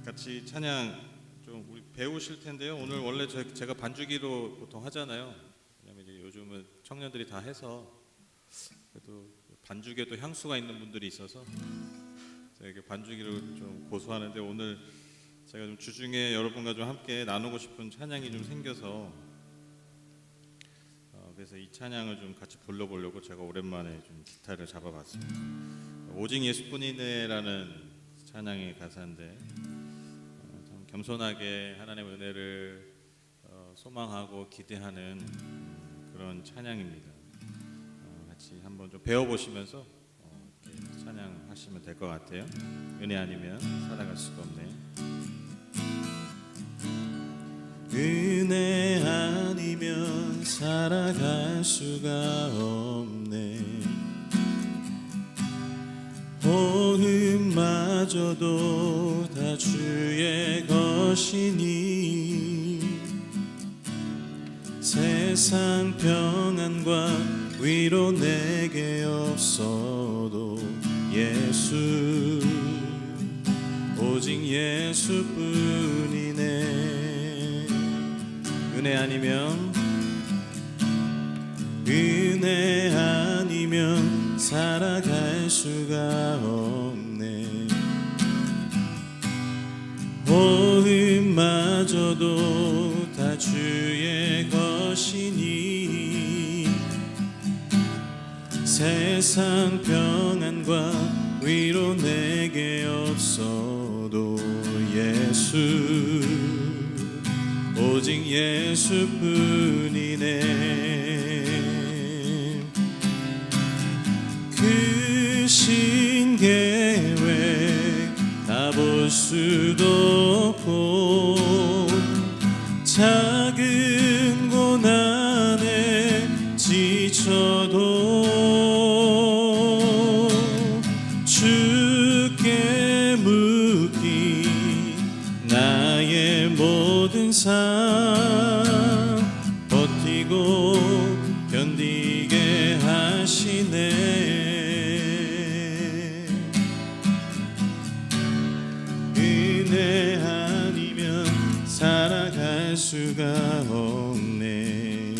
같이 찬양 좀 우리 배우실 텐데요. 오늘 원래 제가 반주기로 보통 하잖아요. 왜냐면 이제 요즘은 청년들이 다 해서 그래도 반주기에도 향수가 있는 분들이 있어서 제가 이렇게 반주기로 좀 고수하는데 오늘 제가 좀 주중에 여러분과 좀 함께 나누고 싶은 찬양이 좀 생겨서 그래서 이 찬양을 좀 같이 불러보려고 제가 오랜만에 좀 기타를 잡아봤습니다. 오직 예수뿐이네라는 찬양의 가사인데 참 겸손하게 하나님의 은혜를 소망하고 기대하는 그런 찬양입니다. 같이 한번 좀 배워보시면서 이렇게 찬양하시면 될 것 같아요. 은혜 아니면 살아갈 수가 없네. 은혜 아니면 살아갈 수가 없네. 호흡마저도 다 주의 것이니 세상 평안과 위로 내게 없어도 예수 오직 예수뿐이네. 은혜 아니면 살아갈 수가 없네. 호흡마저도 다 주의 것이니 세상 평안과 위로 내게 없어도 예수 오직 예수뿐이네. 크신 계획 다 볼 수도 없고 작은 고난에 지쳐도 주께 묻기 나의 모든 삶 버티고 견디게 하시네. 은혜 아니면 살아갈 수가 없네.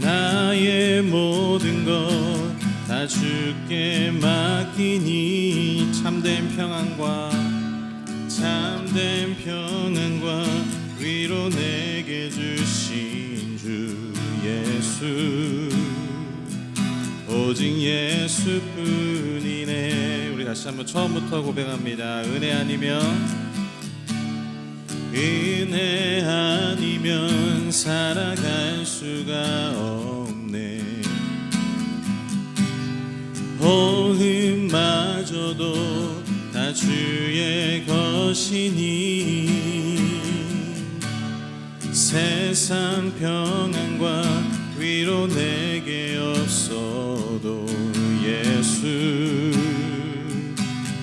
나의 모든 것 다 주께 맡기니 참된 평안과 위로 내게 주신 주 예수 오직 예수뿐이네. 우리 다시 한번 처음부터 고백합니다. 은혜 아니면 살아갈 수가 없네. 호흡마저도 다 주의 것이니 세상 평안과 위로 내게 없어도 예수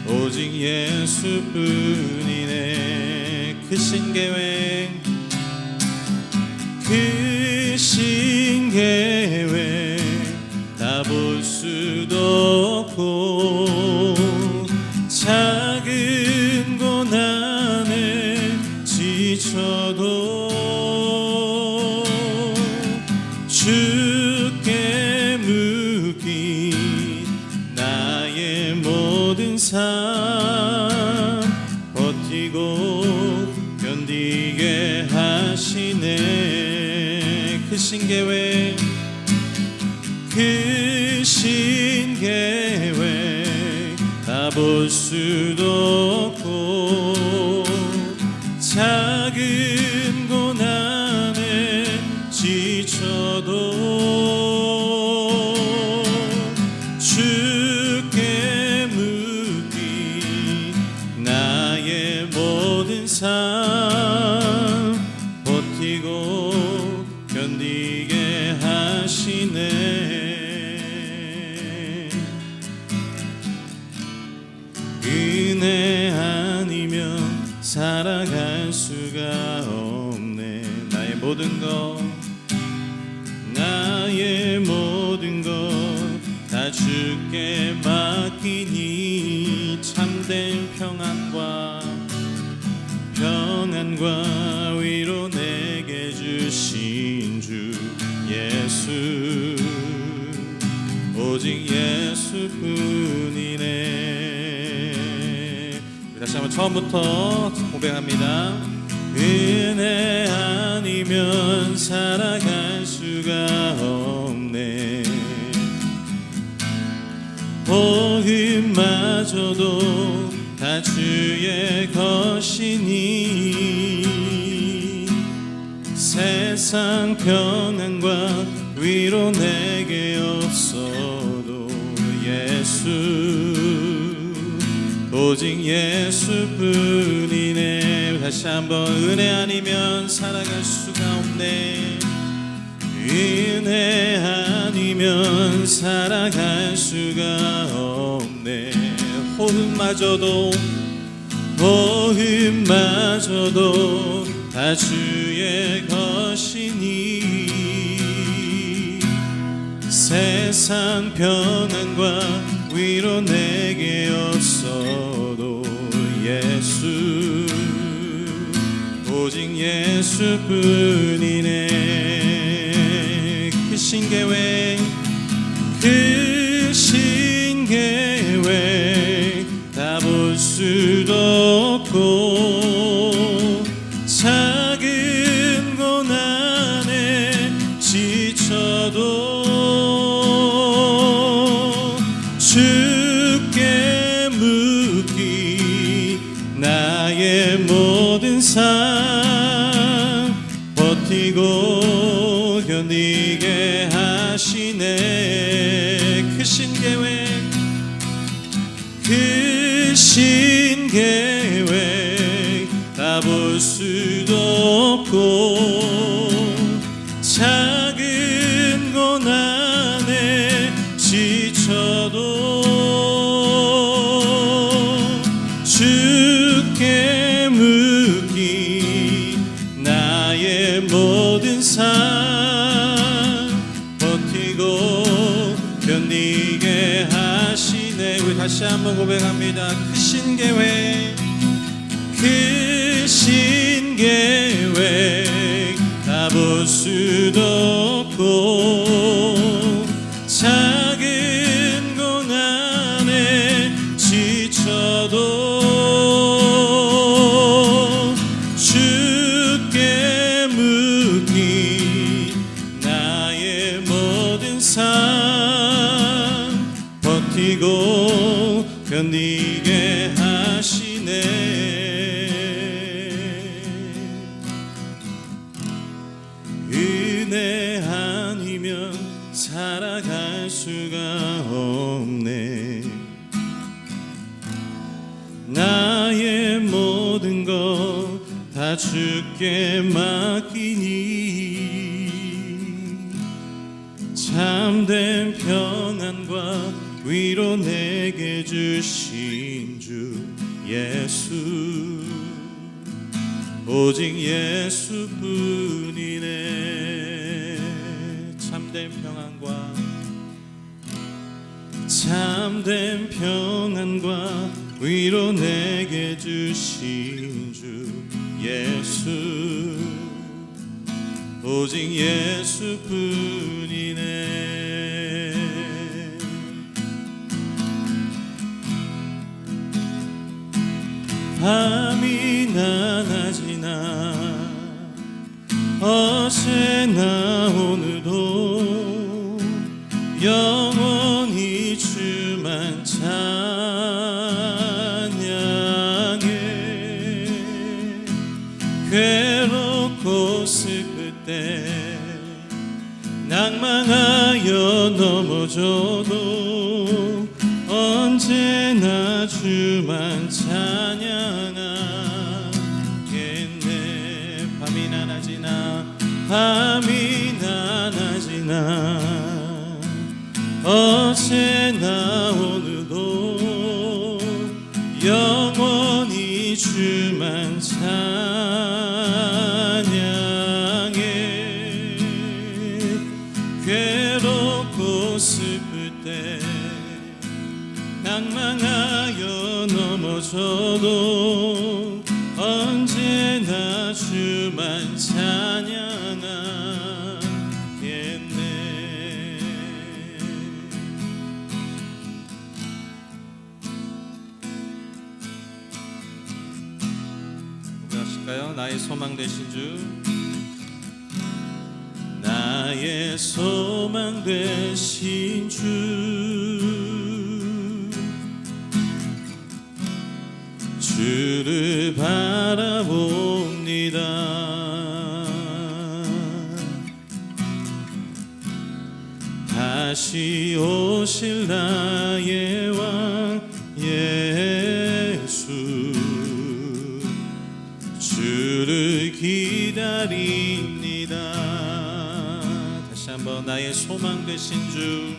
오직 예수뿐이네. 크신 계획 다 볼 수도 없고 작은 고난에 지쳐도 주께 묻기 나의 모든 삶 버티고 견디게 하시네. 크신 계획 다 볼 수도 없고 작은 고난에 지쳐도 주께 묻기 나의 모든 삶 버티고 견디게 하시네. 은혜 아니면 살아갈 수가 없네. 나의 모든 것 다 주께 맡기니 참된 평안과 오직 예수뿐이네. 다시 한번 처음부터 고백합니다. 은혜 아니면 살아갈 수가 없네. 복음마저도 다 주의 것이니 세상 평안과 위로 내게 없어도 오직 예수뿐이네. 다시 한번 은혜 아니면 살아갈 수가 없네. 은혜 아니면 살아갈 수가 없네. 호흡마저도 다 주의 것이니 세상 평안과 위로 내게 없어도 오직 예수뿐이네. 크신 계획 다 볼 수도 없고 작은 고난에 지쳐도 주께 묻기 나의 모든 삶 버티고 견디게 하시네. 크신 계획 다 볼 수도 없고 작은 고난에 지쳐도 주께 묻기 나의 모든 삶 버티고 견디게 하시네. 우리 다시 한번 고백합니다. 크신 계획 다 볼 수도 없고 작은 고난에 지쳐도 주께 묻기 나의 모든 삶 버티고 견디게 하시네. 은혜 아니면 살아갈 수가 없네. 나의 모든 것 다 주께 맡기니 참된 평안과 위로 내게 주신 주 예수 오직 예수뿐이네. 참된 평안과 위로 내게 주신 주 예수 오직 예수뿐이네. 밤이나 낮이나 어제나 오늘도 영원히 주만 찬양해. 괴롭고 슬플 때 낭망하여 넘어져도 언제나 주만 찬양하겠네. 밤이나 낮이나 어제나 오늘도 영원히 주만 찬양해. 괴롭고 슬플 때 낭망하여 넘어져도 언제나 주만 찬양하겠네. 할까요? 나의 소망 되신 주, 나의 소망 되신 주, 주를 바라봅니다. 다시 오실 나의 왕 예수, 주를 기다립니다. 다시 한번 나의 소망 되신 주,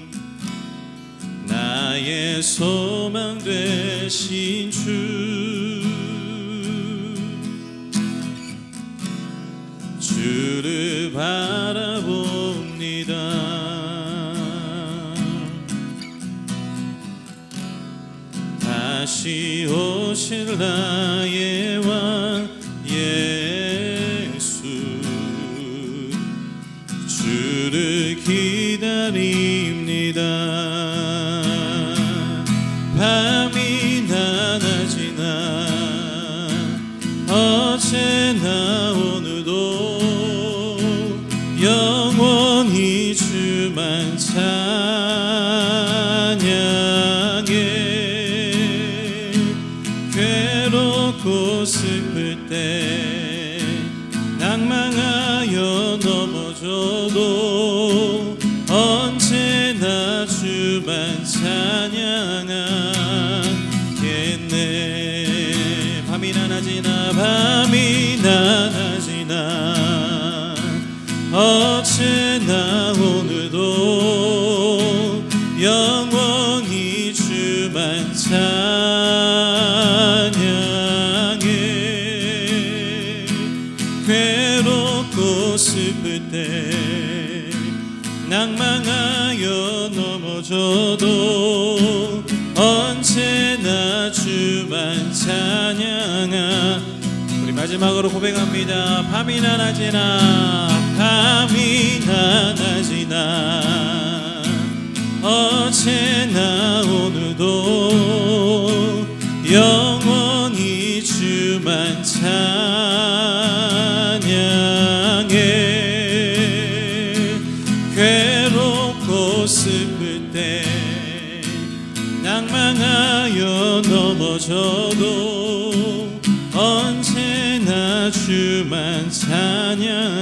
나의 소망 되신 주, 주를 바라봅니다. 다시 오실 나의 왕 예수, 주를 기다립니다. 밤이나 낮이나 어제나 오늘도 영원히 주만 찬양해. 괴롭고 슬플 때 낭망하여 넘어져도 언제나 주만 찬양하겠네. 밤이나 낮이나 밤이나 낮이나 어제나 오늘도 영원히 주만 찬양해. 괴롭고 슬플 때 낭망하여 넘어져도 언제나 주만 찬양하. 우리 마지막으로 고백합니다. 밤이나 낮이나 밤이나 낮이나 어제나 오늘도 영원히 주만 찬양해. 괴롭고 슬플 때 낭망하여 넘어져도 언제나 주만 찬양하겠네.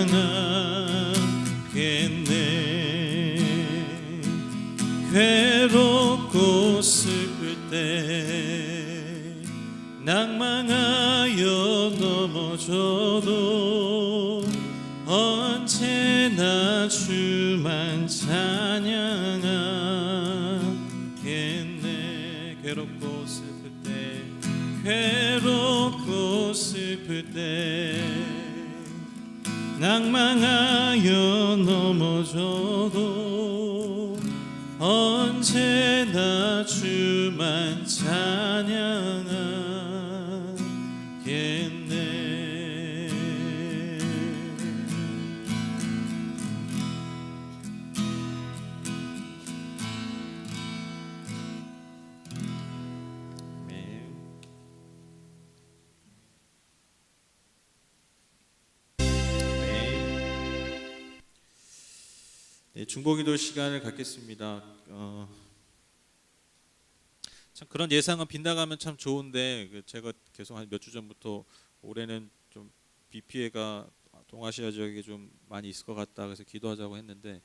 괴롭고 슬플 때 낭망하여 넘어져도 언제나 주만 찬양하겠네. 괴롭고 슬플 때, 괴롭고 슬플 때 낭망하여 넘어져도 언제나 주만 찬양하겠네. 네, 중보기도 시간을 갖겠습니다. 참 그런 예상은 빗나가면 참 좋은데, 제가 계속 한 몇 주 전부터 올해는 좀 비 피해가 동아시아 지역에 좀 많이 있을 것 같다, 그래서 기도하자고 했는데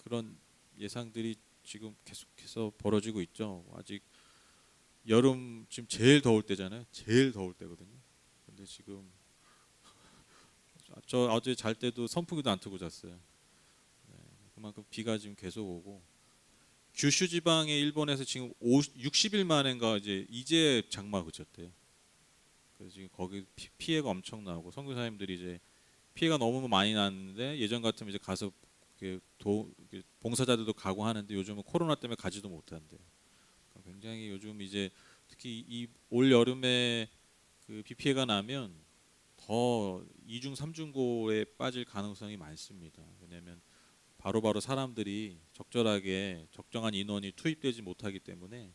그런 예상들이 지금 계속해서 벌어지고 있죠. 아직 여름 지금 제일 더울 때잖아요. 제일 더울 때거든요. 근데 지금 저 어제 잘 때도 선풍기도 안 틀고 잤어요. 그만큼 비가 지금 계속 오고, 규슈 지방의 일본에서 지금 60일 만인가 이제 장마 그쳤대요. 그래서 지금 거기 피해가 엄청나고, 선교사님들이 이제 피해가 너무 많이 났는데 예전 같으면 이제 가서 봉사자들도 가고 하는데 요즘은 코로나 때문에 가지도 못한대요. 굉장히 요즘 이제 특히 이 올 여름에 그 비 피해가 나면 더 이중 삼중고에 빠질 가능성이 많습니다. 왜냐하면 바로바로 사람들이 적절하게 적정한 인원이 투입되지 못하기 때문에,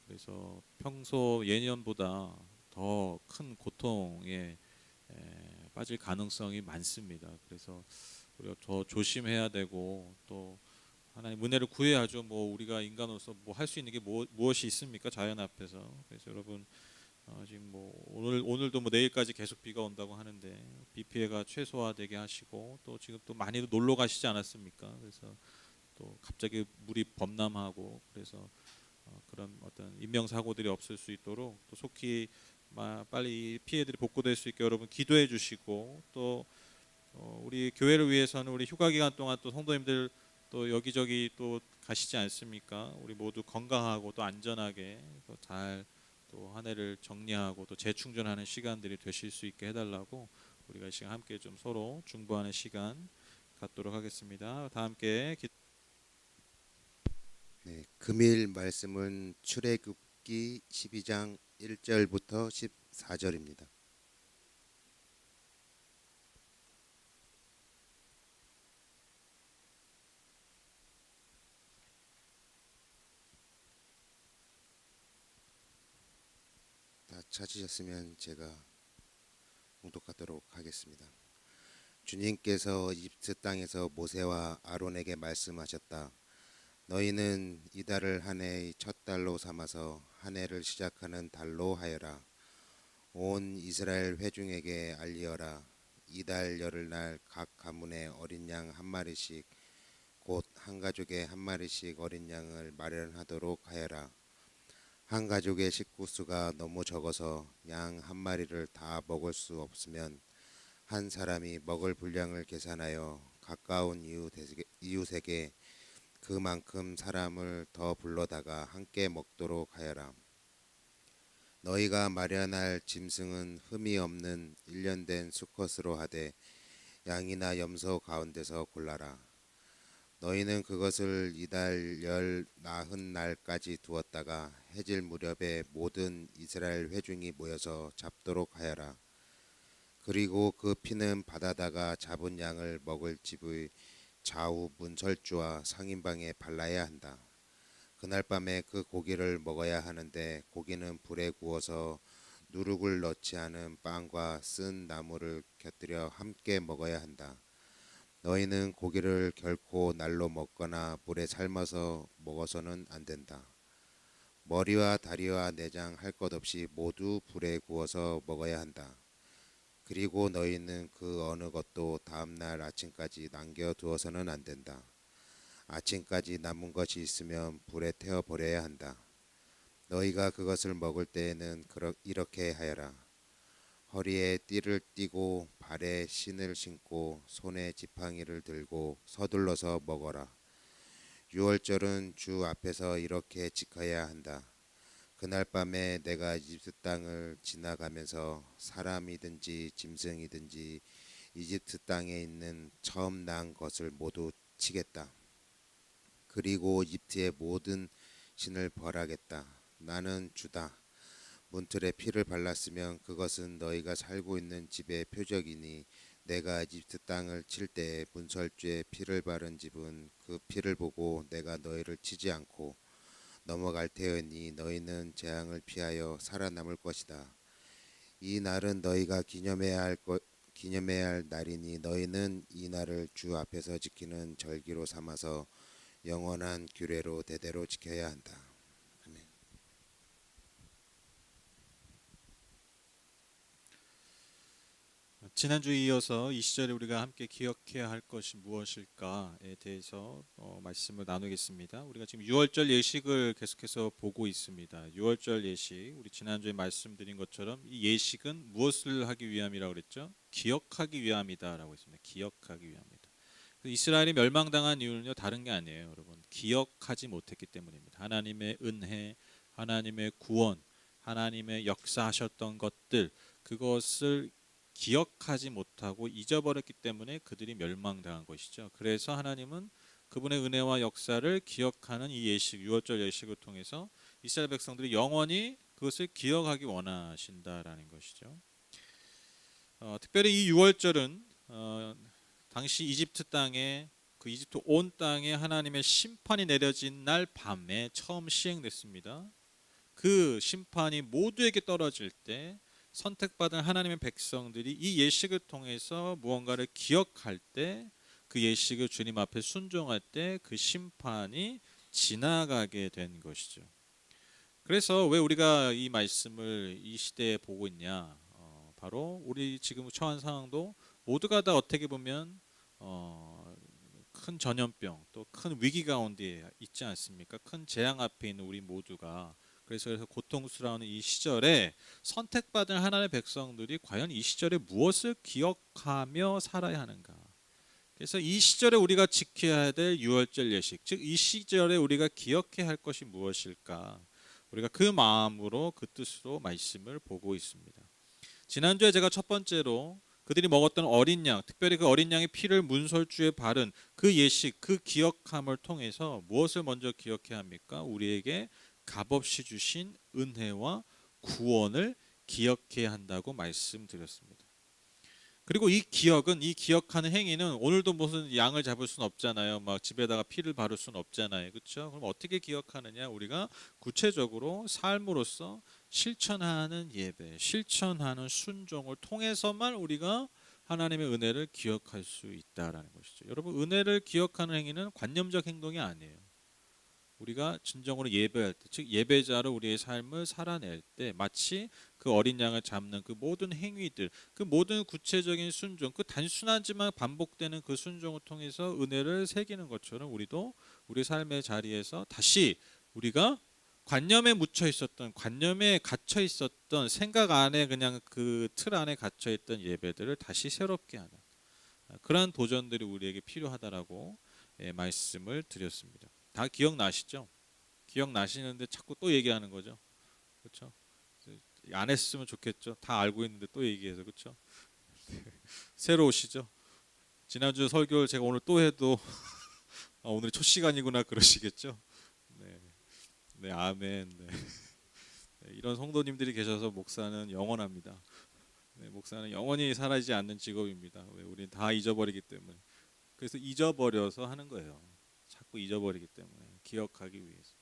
그래서 평소 예년보다 더 큰 고통에 빠질 가능성이 많습니다. 그래서 우리가 더 조심해야 되고 또 하나님 은혜를 구해야죠. 뭐 우리가 인간으로서 뭐 할 수 있는 게 무엇이 있습니까? 자연 앞에서. 그래서 여러분 지금 뭐 오늘도 뭐 내일까지 계속 비가 온다고 하는데 비 피해가 최소화되게 하시고 또 지금 또 많이도 놀러 가시지 않았습니까? 그래서 또 갑자기 물이 범람하고 그래서 그런 어떤 인명 사고들이 없을 수 있도록 또 속히 빨리 피해들이 복구될 수 있게 여러분 기도해 주시고 또 우리 교회를 위해서는 우리 휴가 기간 동안 또 성도님들 또 여기저기 또 가시지 않습니까? 우리 모두 건강하고 또 안전하게 또 잘 또 한 해를 정리하고 또 재충전하는 시간들이 되실 수 있게 해달라고 우리가 이 시간 함께 좀 서로 중보하는 시간 갖도록 하겠습니다. 다 함께 네, 금일 말씀은 출애굽기 12장 1절부터 14절입니다. 다 찾으셨으면 제가 봉독하도록 하겠습니다. 주님께서 이집트 땅에서 모세와 아론에게 말씀하셨다. 너희는 이달을 한 해의 첫 달로 삼아서 한 해를 시작하는 달로 하여라. 온 이스라엘 회중에게 알리어라. 이달 열흘날 각 가문에 어린 양 한 마리씩 곧 한 가족에 한 마리씩 어린 양을 마련하도록 하여라. 한 가족의 식구 수가 너무 적어서 양 한 마리를 다 먹을 수 없으면 한 사람이 먹을 분량을 계산하여 가까운 이웃에게 그만큼 사람을 더 불러다가 함께 먹도록 하여라. 너희가 마련할 짐승은 흠이 없는 1년 된 수컷으로 하되 양이나 염소 가운데서 골라라. 너희는 그것을 이달 열 나흔 날까지 두었다가 해질 무렵에 모든 이스라엘 회중이 모여서 잡도록 하여라. 그리고 그 피는 바다다가 잡은 양을 먹을 집의 좌우 문설주와 상인방에 발라야 한다. 그날 밤에 그 고기를 먹어야 하는데 고기는 불에 구워서 누룩을 넣지 않은 빵과 쓴 나물을 곁들여 함께 먹어야 한다. 너희는 고기를 결코 날로 먹거나 물에 삶아서 먹어서는 안 된다. 머리와 다리와 내장 할 것 없이 모두 불에 구워서 먹어야 한다. 그리고 너희는 그 어느 것도 다음날 아침까지 남겨두어서는 안 된다. 아침까지 남은 것이 있으면 불에 태워 버려야 한다. 너희가 그것을 먹을 때에는 이렇게 하여라. 허리에 띠를 띠고 발에 신을 신고 손에 지팡이를 들고 서둘러서 먹어라. 유월절은 주 앞에서 이렇게 지켜야 한다. 그날 밤에 내가 이집트 땅을 지나가면서 사람이든지 짐승이든지 이집트 땅에 있는 처음 난 것을 모두 치겠다. 그리고 이집트의 모든 신을 벌하겠다. 나는 주다. 문틀에 피를 발랐으면 그것은 너희가 살고 있는 집의 표적이니 내가 이집트 땅을 칠 때에 문설주에 피를 바른 집은 그 피를 보고 내가 너희를 치지 않고 넘어갈 테니 너희는 재앙을 피하여 살아남을 것이다. 이 날은 너희가 기념해야 할 날이니 너희는 이 날을 주 앞에서 지키는 절기로 삼아서 영원한 규례로 대대로 지켜야 한다. 아멘. 지난주에 이어서 이 시절에 우리가 함께 기억해야 할 것이 무엇일까에 대해서 말씀을 나누겠습니다. 우리가 지금 유월절 예식을 계속해서 보고 있습니다. 유월절 예식, 우리 지난주에 말씀드린 것처럼 이 예식은 무엇을 하기 위함이라고 그랬죠? 기억하기 위함이다라고 했습니다. 기억하기 위함이다. 이스라엘이 멸망당한 이유는요, 다른 게 아니에요, 여러분. 기억하지 못했기 때문입니다. 하나님의 은혜, 하나님의 구원, 하나님의 역사하셨던 것들, 그것을 기억하지 못하고 잊어버렸기 때문에 그들이 멸망당한 것이죠. 그래서 하나님은 그분의 은혜와 역사를 기억하는 이 예식, 유월절 예식을 통해서 이스라엘 백성들이 영원히 그것을 기억하기 원하신다라는 것이죠. 특별히 이 유월절은 당시 이집트 땅에 그 이집트 온 땅에 하나님의 심판이 내려진 날 밤에 처음 시행됐습니다. 그 심판이 모두에게 떨어질 때 선택받은 하나님의 백성들이 이 예식을 통해서 무언가를 기억할 때, 그 예식을 주님 앞에 순종할 때 그 심판이 지나가게 된 것이죠. 그래서 왜 우리가 이 말씀을 이 시대에 보고 있냐? 바로 우리 지금 처한 상황도 모두가 다 어떻게 보면 큰 전염병 또 큰 위기 가운데 있지 않습니까? 큰 재앙 앞에 있는 우리 모두가 그래서 고통스러운 이 시절에 선택받은 하나님의 백성들이 과연 이 시절에 무엇을 기억하며 살아야 하는가? 그래서 이 시절에 우리가 지켜야 될 유월절 예식, 즉 이 시절에 우리가 기억해야 할 것이 무엇일까? 우리가 그 마음으로 그 뜻으로 말씀을 보고 있습니다. 지난주에 제가 첫 번째로 그들이 먹었던 어린 양, 특별히 그 어린 양의 피를 문설주에 바른 그 예식, 그 기억함을 통해서 무엇을 먼저 기억해야 합니까? 우리에게 값없이 주신 은혜와 구원을 기억해야 한다고 말씀드렸습니다. 그리고 이 기억은, 이 기억하는 행위는 오늘도 무슨 양을 잡을 수는 없잖아요. 막 집에다가 피를 바를 수는 없잖아요. 그렇죠? 그럼 어떻게 기억하느냐? 우리가 구체적으로 삶으로서 실천하는 예배, 실천하는 순종을 통해서만 우리가 하나님의 은혜를 기억할 수 있다라는 것이죠. 여러분, 은혜를 기억하는 행위는 관념적 행동이 아니에요. 우리가 진정으로 예배할 때, 즉 예배자로 우리의 삶을 살아낼 때 마치 그 어린 양을 잡는 그 모든 행위들, 그 모든 구체적인 순종, 그 단순하지만 반복되는 그 순종을 통해서 은혜를 새기는 것처럼 우리도 우리 삶의 자리에서 다시 우리가 관념에 묻혀 있었던, 관념에 갇혀 있었던 생각 안에 그냥 그 틀 안에 갇혀 있던 예배들을 다시 새롭게 하는 그러한 도전들이 우리에게 필요하다라고 말씀을 드렸습니다. 다 기억나시죠? 기억나시는데 자꾸 또 얘기하는 거죠. 그렇죠? 안 했으면 좋겠죠. 다 알고 있는데 또 얘기해서, 그렇죠? 새로 오시죠? 지난주 설교를 제가 오늘 또 해도 오늘이 첫 시간이구나 그러시겠죠? 네, 네, 아멘. 네. 네, 이런 성도님들이 계셔서 목사는 영원합니다. 네, 목사는 영원히 사라지지 않는 직업입니다. 왜? 우리는 다 잊어버리기 때문에. 그래서 잊어버려서 하는 거예요. 자꾸 잊어버리기 때문에 기억하기 위해서.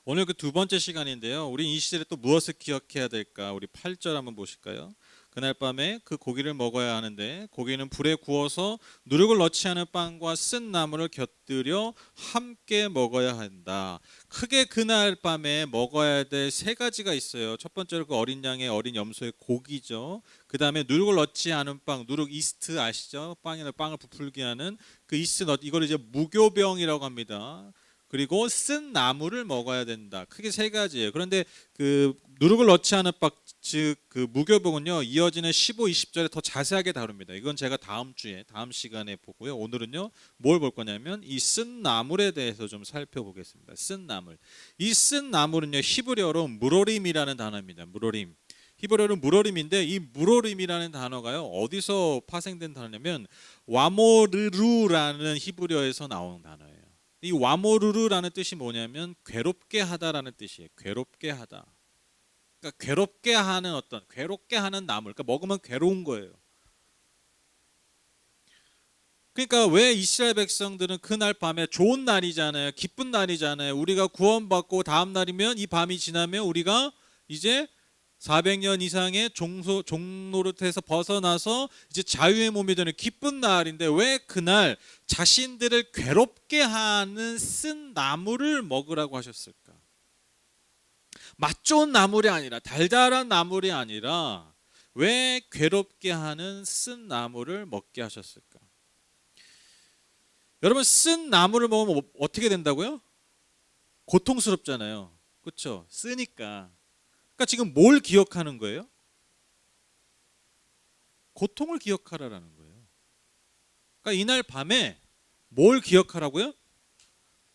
오늘 그 두 번째 시간인데요. 우리 이 시절에 또 무엇을 기억해야 될까? 우리 8절 한번 보실까요? 그날 밤에 그 고기를 먹어야 하는데 고기는 불에 구워서 누룩을 넣지 않은 빵과 쓴 나물을 곁들여 함께 먹어야 한다. 크게 그날 밤에 먹어야 될 세 가지가 있어요. 첫 번째로 그 어린 양의 어린 염소의 고기죠. 그 다음에 누룩을 넣지 않은 빵, 누룩 이스트 아시죠? 빵을 부풀게 하는 그 이스트 이걸 이제 무교병이라고 합니다. 그리고 쓴 나물을 먹어야 된다. 크게 세 가지예요. 그런데 그 누룩을 넣지 않은 빵, 즉 그 무교병은요 이어지는 15, 20절에 더 자세하게 다룹니다. 이건 제가 다음 주에 다음 시간에 보고요. 오늘은요 뭘 볼 거냐면 이 쓴 나물에 대해서 좀 살펴보겠습니다. 쓴 나물. 이 쓴 나물은요 히브리어로 무로림이라는 단어입니다. 무로림. 히브리어로 무로림인데 이 무로림이라는 단어가요 어디서 파생된 단어냐면 와모르루라는 히브리어에서 나온 단어예요. 이 와모르르라는 뜻이 뭐냐면 괴롭게 하다라는 뜻이에요. 괴롭게 하다. 그러니까 괴롭게 하는 괴롭게 하는 나물. 그러니까 먹으면 괴로운 거예요. 그러니까 왜 이스라엘 백성들은 그날 밤에 좋은 날이잖아요. 기쁜 날이잖아요. 우리가 구원받고 다음 날이면 이 밤이 지나면 우리가 이제 400년 이상의 종노릇에서 벗어나서 이제 자유의 몸이 되는 기쁜 날인데 왜 그날 자신들을 괴롭게 하는 쓴 나물을 먹으라고 하셨을까? 맛 좋은 나물이 아니라 달달한 나물이 아니라 왜 괴롭게 하는 쓴 나물을 먹게 하셨을까? 여러분 쓴 나물을 먹으면 어떻게 된다고요? 고통스럽잖아요. 그렇죠? 쓰니까. 그러니까 지금 뭘 기억하는 거예요? 고통을 기억하라라는 거예요. 그러니까 이날 밤에 뭘 기억하라고요?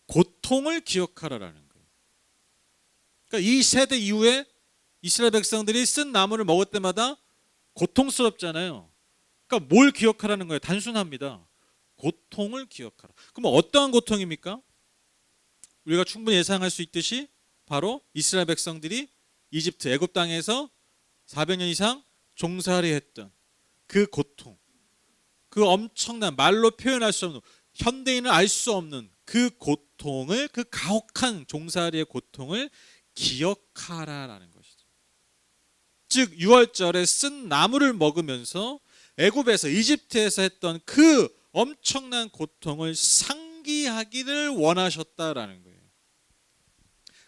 고통을 기억하라라는 거예요. 그러니까 이 세대 이후에 이스라엘 백성들이 쓴 나물을 먹을 때마다 고통스럽잖아요. 그러니까 뭘 기억하라는 거예요? 단순합니다. 고통을 기억하라. 그럼 어떠한 고통입니까? 우리가 충분히 예상할 수 있듯이 바로 이스라엘 백성들이 이집트 애굽 땅에서 400년 이상 종살이 했던 그 고통, 그 엄청난 말로 표현할 수 없는 현대인은 알 수 없는 그 고통을, 그 가혹한 종살이의 고통을 기억하라라는 것이죠. 즉 6월절에 쓴 나물을 먹으면서 애굽에서 이집트에서 했던 그 엄청난 고통을 상기하기를 원하셨다라는 거예요.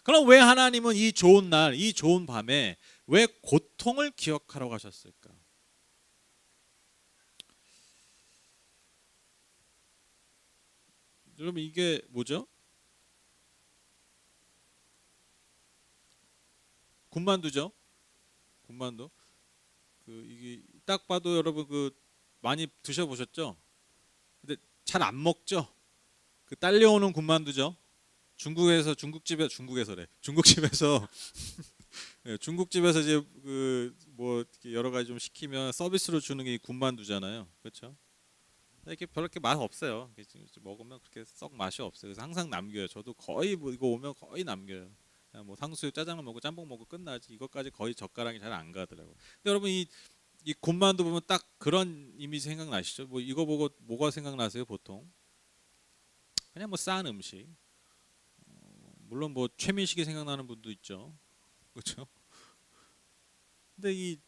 그럼 왜 하나님은 이 좋은 날, 이 좋은 밤에 왜 고통을 기억하라고 하셨을까? 여러분 이게 뭐죠? 군만두죠. 군만두. 이게 딱 봐도 여러분 많이 드셔보셨죠? 근데 잘 안 먹죠. 딸려오는 군만두죠. 중국집에서래. 중국집에서 네, 중국집에서 이제 뭐 여러 가지 좀 시키면 서비스로 주는 게 이 군만두잖아요. 그렇죠? 이렇게 별로 이렇게 맛 없어요. 먹으면 그렇게 썩 맛이 없어요. 그래서 항상 남겨요. 저도 거의 뭐 이거 오면 거의 남겨요. 그냥 뭐 탕수육 짜장면 먹고 짬뽕 먹고 끝나지. 이것까지 거의 젓가락이 잘 안 가더라고요. 근데 여러분 이 군만두 보면 딱 그런 이미지 생각나시죠? 뭐 이거 보고 뭐가 생각나세요 보통? 그냥 뭐 싼 음식. 물론 뭐 최민식이 생각나는 분도 있죠. 그렇죠? 근데 이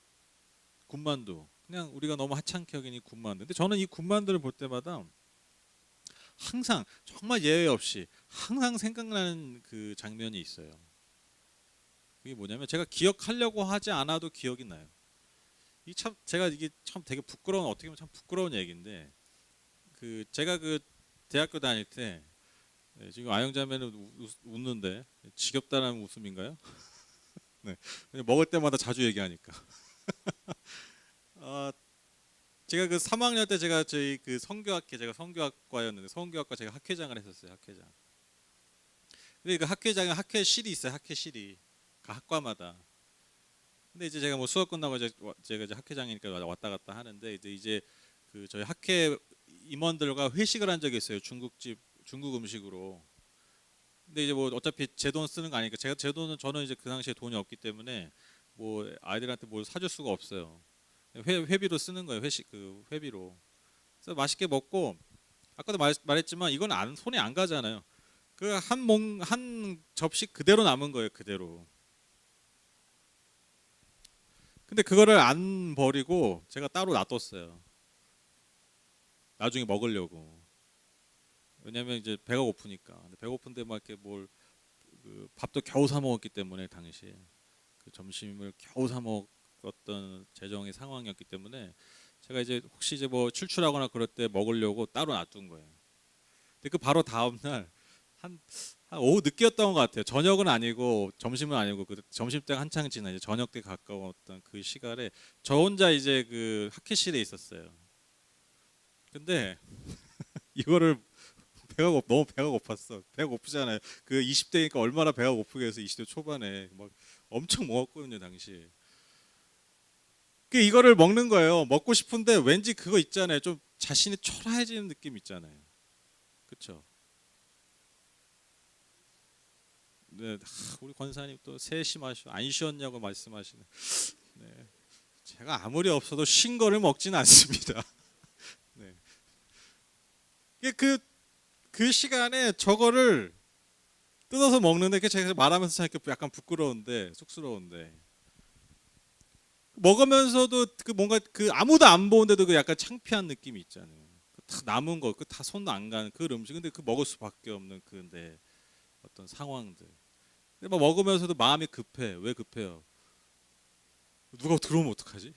군만두 그냥 우리가 너무 하찮게 여긴 이 군만두. 근데 저는 이 군만두를 볼 때마다 항상 정말 예외 없이 항상 생각나는 그 장면이 있어요. 그게 뭐냐면 제가 기억하려고 하지 않아도 기억이 나요. 제가 이게 참 되게 부끄러운 어떻게 보면 참 부끄러운 얘기인데 제가 대학교 다닐 때 지금 아영자매는 웃는데 지겹다는 웃음인가요? 네, 먹을 때마다 자주 얘기하니까. 제가 3학년 때 제가 저희 제가 성교학과였는데 성교학과 제가 학회장을 했었어요. 학회장. 근데 그 학회장에 학회실이 있어요. 학회실이 각 학과마다. 근데 이제 제가 뭐 수업 끝나고 제가 이제 학회장이니까 왔다 갔다 하는데 이제 저희 학회 임원들과 회식을 한 적이 있어요. 중국 음식으로. 근데 이제 뭐 어차피 제 돈 쓰는 거 아니니까 제 돈은 저는 이제 그 당시에 돈이 없기 때문에 뭐 아이들한테 뭘 사줄 수가 없어요. 회비로 쓰는 거예요. 회비로. 그래서 맛있게 먹고 아까도 말했지만 이건 손이 안 가잖아요. 한 접시 그대로 남은 거예요. 그대로. 근데 그거를 안 버리고 제가 따로 놔뒀어요. 나중에 먹으려고. 왜냐면 이제 배가 고프니까. 근데 배고픈데 막 이렇게 밥도 겨우 사 먹었기 때문에 당시에 점심을 겨우 사 먹었던 재정의 상황이었기 때문에 제가 이제 혹시 이제 뭐 출출하거나 그럴 때 먹으려고 따로 놔둔 거예요. 근데 바로 다음 날 한 오후 늦게였던 것 같아요. 저녁은 아니고 점심은 아니고 점심 때가 한창 지나 이제 저녁 때 가까웠던 그 시간에 저 혼자 이제 학회실에 있었어요. 근데 이거를 너무 배가 고팠어. 배가 고프잖아요. 20대니까 얼마나 배가 고프겠어요. 20대 초반에 막 엄청 먹었거든요 당시에. 이거를 먹는 거예요. 먹고 싶은데 왠지 그거 있잖아요. 좀 자신이 초라해지는 느낌 있잖아요. 그렇죠? 네, 우리 권사님 또 안 쉬었냐고 말씀하시네. 네, 제가 아무리 없어도 쉰 거를 먹지는 않습니다. 네. 그 시간에 저거를 뜯어서 먹는데 제가 말하면서 약간 부끄러운데 쑥스러운데 먹으면서도 뭔가 아무도 안 보는데도 약간 창피한 느낌이 있잖아요. 다 남은 거, 다 손 안 가는 그 음식, 근데 먹을 수밖에 없는 근데 어떤 상황들. 근데 막 먹으면서도 마음이 급해. 왜 급해요? 누가 들어오면 어떡하지?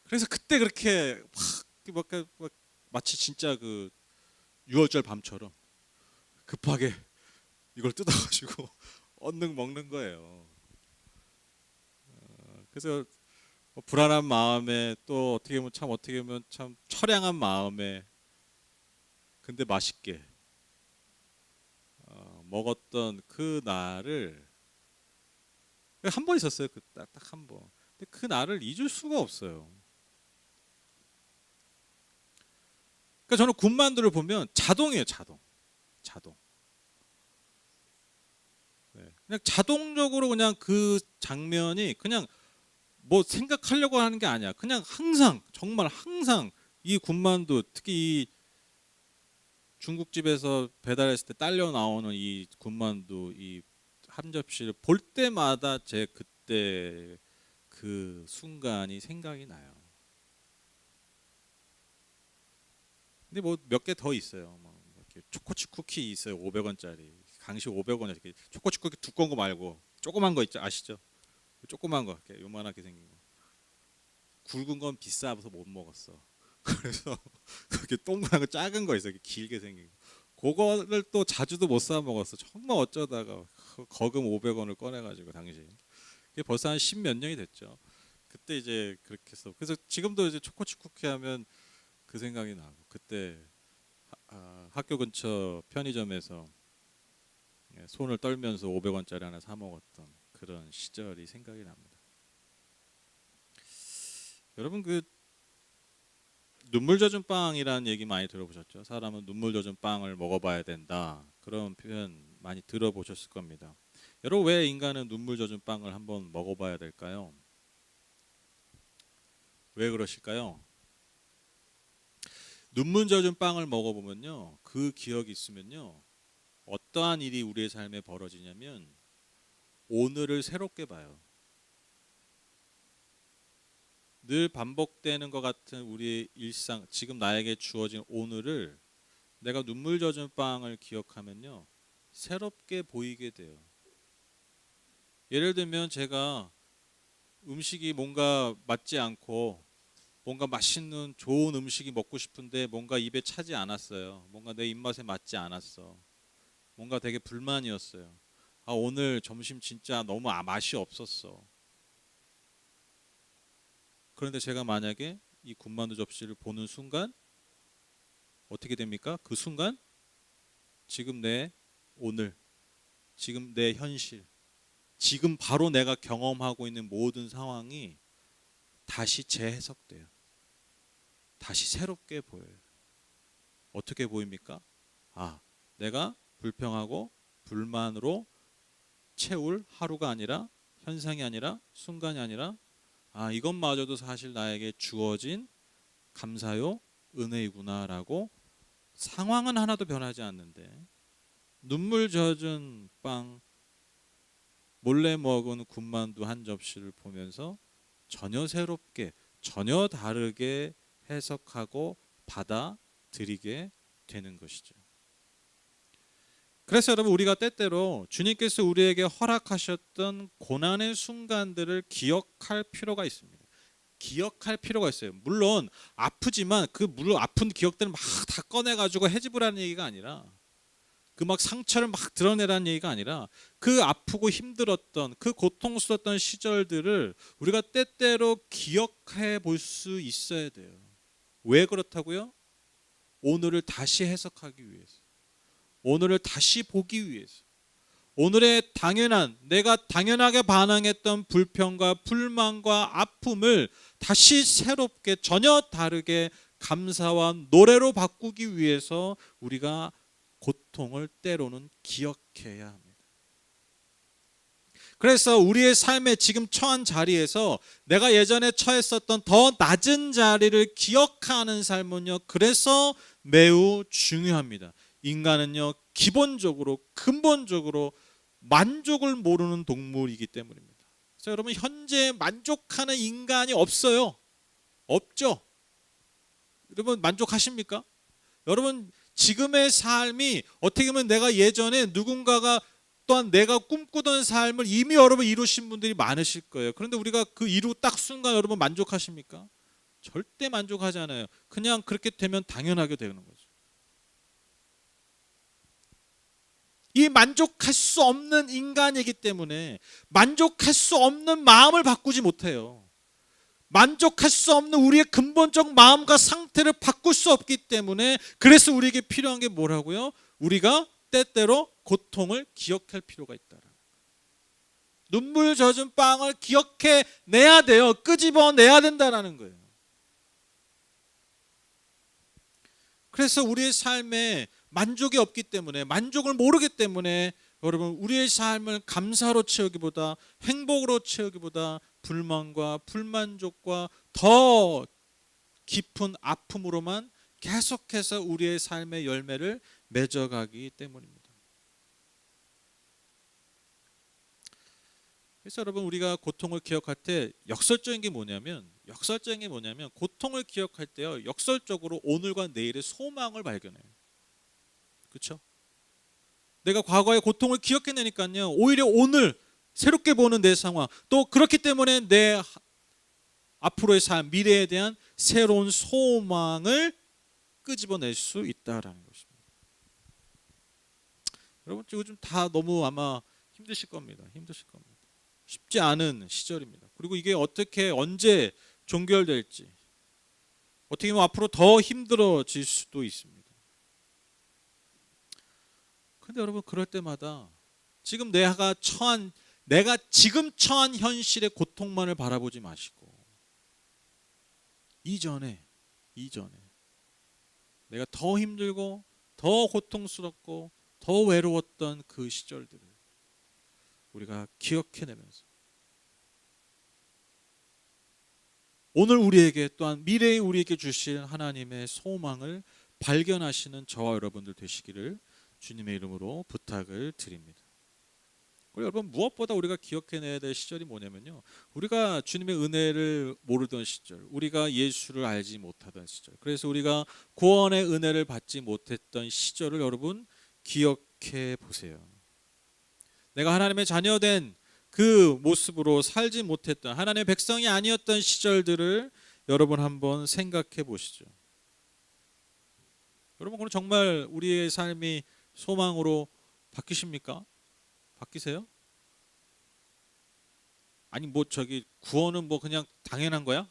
그래서 그때 그렇게 막 마치 진짜 6월절 밤처럼 급하게 이걸 뜯어가지고 얼른 먹는 거예요. 그래서 불안한 마음에 또 어떻게 보면 참 처량한 마음에 근데 맛있게 먹었던 그 날을 한 번 있었어요. 딱 한 번. 근데 그 날을 잊을 수가 없어요. 그러니까 저는 군만두를 보면 자동이에요. 자동. 네. 그냥 자동적으로 그냥 그 장면이 그냥 뭐 생각하려고 하는 게 아니야. 그냥 항상 정말 항상 이 군만두 특히 이 중국집에서 배달했을 때 딸려 나오는 이 군만두 한 접시를 볼 때마다 제 그때 그 순간이 생각이 나요. 근데 뭐 몇 개 더 있어요. 뭐 이렇게 초코칩 쿠키 있어요. 500원짜리. 강시 500원에 이렇게 초코칩 쿠키 두꺼운 거 말고 조그만 거 있죠. 아시죠? 조그만 거 이렇게 요만하게 생긴 거. 굵은 건 비싸서 못 먹었어. 그래서 그렇게 동그란 거 작은 거 있어요. 이렇게 길게 생긴 거. 그거를 또 자주도 못 사 먹었어. 정말 어쩌다가 거금 500원을 꺼내가지고 당시. 그게 벌써 한 10몇 년이 됐죠. 그때 이제 그렇게 해서 그래서 지금도 이제 초코칩 쿠키 하면 그 생각이 나고 그때 학교 근처 편의점에서 손을 떨면서 500원짜리 하나 사 먹었던 그런 시절이 생각이 납니다. 여러분 그 눈물 젖은 빵이라는 얘기 많이 들어보셨죠? 사람은 눈물 젖은 빵을 먹어봐야 된다. 그런 표현 많이 들어보셨을 겁니다. 여러분 왜 인간은 눈물 젖은 빵을 한번 먹어봐야 될까요? 왜 그러실까요? 눈물 젖은 빵을 먹어보면요, 그 기억이 있으면요, 어떠한 일이 우리의 삶에 벌어지냐면 오늘을 새롭게 봐요. 늘 반복되는 것 같은 우리의 일상, 지금 나에게 주어진 오늘을 내가 눈물 젖은 빵을 기억하면요, 새롭게 보이게 돼요. 예를 들면 제가 음식이 뭔가 맞지 않고 뭔가 맛있는 좋은 음식이 먹고 싶은데 뭔가 입에 차지 않았어요. 뭔가 내 입맛에 맞지 않았어. 뭔가 되게 불만이었어요. 오늘 점심 진짜 너무 맛이 없었어. 그런데 제가 만약에 이 군만두 접시를 보는 순간 어떻게 됩니까? 그 순간 지금 내 오늘, 지금 내 현실, 지금 바로 내가 경험하고 있는 모든 상황이 다시 재해석돼요. 다시 새롭게 보여요. 어떻게 보입니까? 내가 불평하고 불만으로 채울 하루가 아니라, 현상이 아니라, 순간이 아니라 이것마저도 사실 나에게 주어진 감사요 은혜이구나라고, 상황은 하나도 변하지 않는데 눈물 젖은 빵, 몰래 먹은 군만두 한 접시를 보면서 전혀 새롭게, 전혀 다르게 해석하고 받아들이게 되는 것이죠. 그래서 여러분, 우리가 때때로 주님께서 우리에게 허락하셨던 고난의 순간들을 기억할 필요가 있습니다. 기억할 필요가 있어요. 물론 아프지만 물론 아픈 기억들을 막 다 꺼내가지고 해집으라는 얘기가 아니라, 그 막 상처를 막 드러내라는 얘기가 아니라, 그 아프고 힘들었던, 그 고통스러웠던 시절들을 우리가 때때로 기억해 볼 수 있어야 돼요. 왜 그렇다고요? 오늘을 다시 해석하기 위해서, 오늘을 다시 보기 위해서, 오늘의 내가 당연하게 반응했던 불평과 불만과 아픔을 다시 새롭게, 전혀 다르게 감사와 노래로 바꾸기 위해서 우리가 고통을 때로는 기억해야 합니다. 그래서 우리의 삶에 지금 처한 자리에서 내가 예전에 처했었던 더 낮은 자리를 기억하는 삶은요, 그래서 매우 중요합니다. 인간은요, 기본적으로, 근본적으로 만족을 모르는 동물이기 때문입니다. 그래서 여러분, 현재 만족하는 인간이 없어요. 없죠? 여러분, 만족하십니까? 여러분, 지금의 삶이 어떻게 보면 내가 예전에 누군가가, 또한 내가 꿈꾸던 삶을 이미 여러분 이루신 분들이 많으실 거예요. 그런데 우리가 그 이루 딱 순간 여러분 만족하십니까? 절대 만족하지 않아요. 그냥 그렇게 되면 당연하게 되는 거죠. 이 만족할 수 없는 인간이기 때문에 만족할 수 없는 마음을 바꾸지 못해요. 만족할 수 없는 우리의 근본적 마음과 상태를 바꿀 수 없기 때문에, 그래서 우리에게 필요한 게 뭐라고요? 우리가 때때로 고통을 기억할 필요가 있다. 눈물 젖은 빵을 기억해 내야 돼요. 끄집어내야 된다는 거예요. 그래서 우리의 삶에 만족이 없기 때문에, 만족을 모르기 때문에 여러분, 우리의 삶을 감사로 채우기보다, 행복으로 채우기보다 불만과 불만족과 더 깊은 아픔으로만 계속해서 우리의 삶의 열매를 맺어가기 때문입니다. 그래서 여러분 우리가 고통을 기억할 때 역설적인 게 뭐냐면 고통을 기억할 때요 역설적으로 오늘과 내일의 소망을 발견해요. 그렇죠? 내가 과거의 고통을 기억해내니까요 오히려 오늘 새롭게 보는 내 상황 또 그렇기 때문에 내 앞으로의 삶 미래에 대한 새로운 소망을 끄집어낼 수 있다라는 것입니다. 여러분 요즘 다 너무 아마 힘드실 겁니다. 쉽지 않은 시절입니다. 그리고 이게 어떻게 언제 종결될지 어떻게 보면 앞으로 더 힘들어질 수도 있습니다. 그런데 여러분 그럴 때마다 지금 내가 지금 처한 현실의 고통만을 바라보지 마시고 이전에 내가 더 힘들고 더 고통스럽고 더 외로웠던 그 시절들을 우리가 기억해내면서 오늘 우리에게 또한 미래에 우리에게 주실 하나님의 소망을 발견하시는 저와 여러분들 되시기를 주님의 이름으로 부탁을 드립니다. 그리고 여러분 무엇보다 우리가 기억해내야 될 시절이 뭐냐면요 우리가 주님의 은혜를 모르던 시절 우리가 예수를 알지 못하던 시절 그래서 우리가 구원의 은혜를 받지 못했던 시절을 여러분 기억해 보세요. 내가 하나님의 자녀된 그 모습으로 살지 못했던 하나님의 백성이 아니었던 시절들을 여러분 한번 생각해 보시죠. 여러분 그럼 정말 우리의 삶이 소망으로 바뀌십니까? 바뀌세요? 아니 뭐 저기 구원은 뭐 그냥 당연한 거야?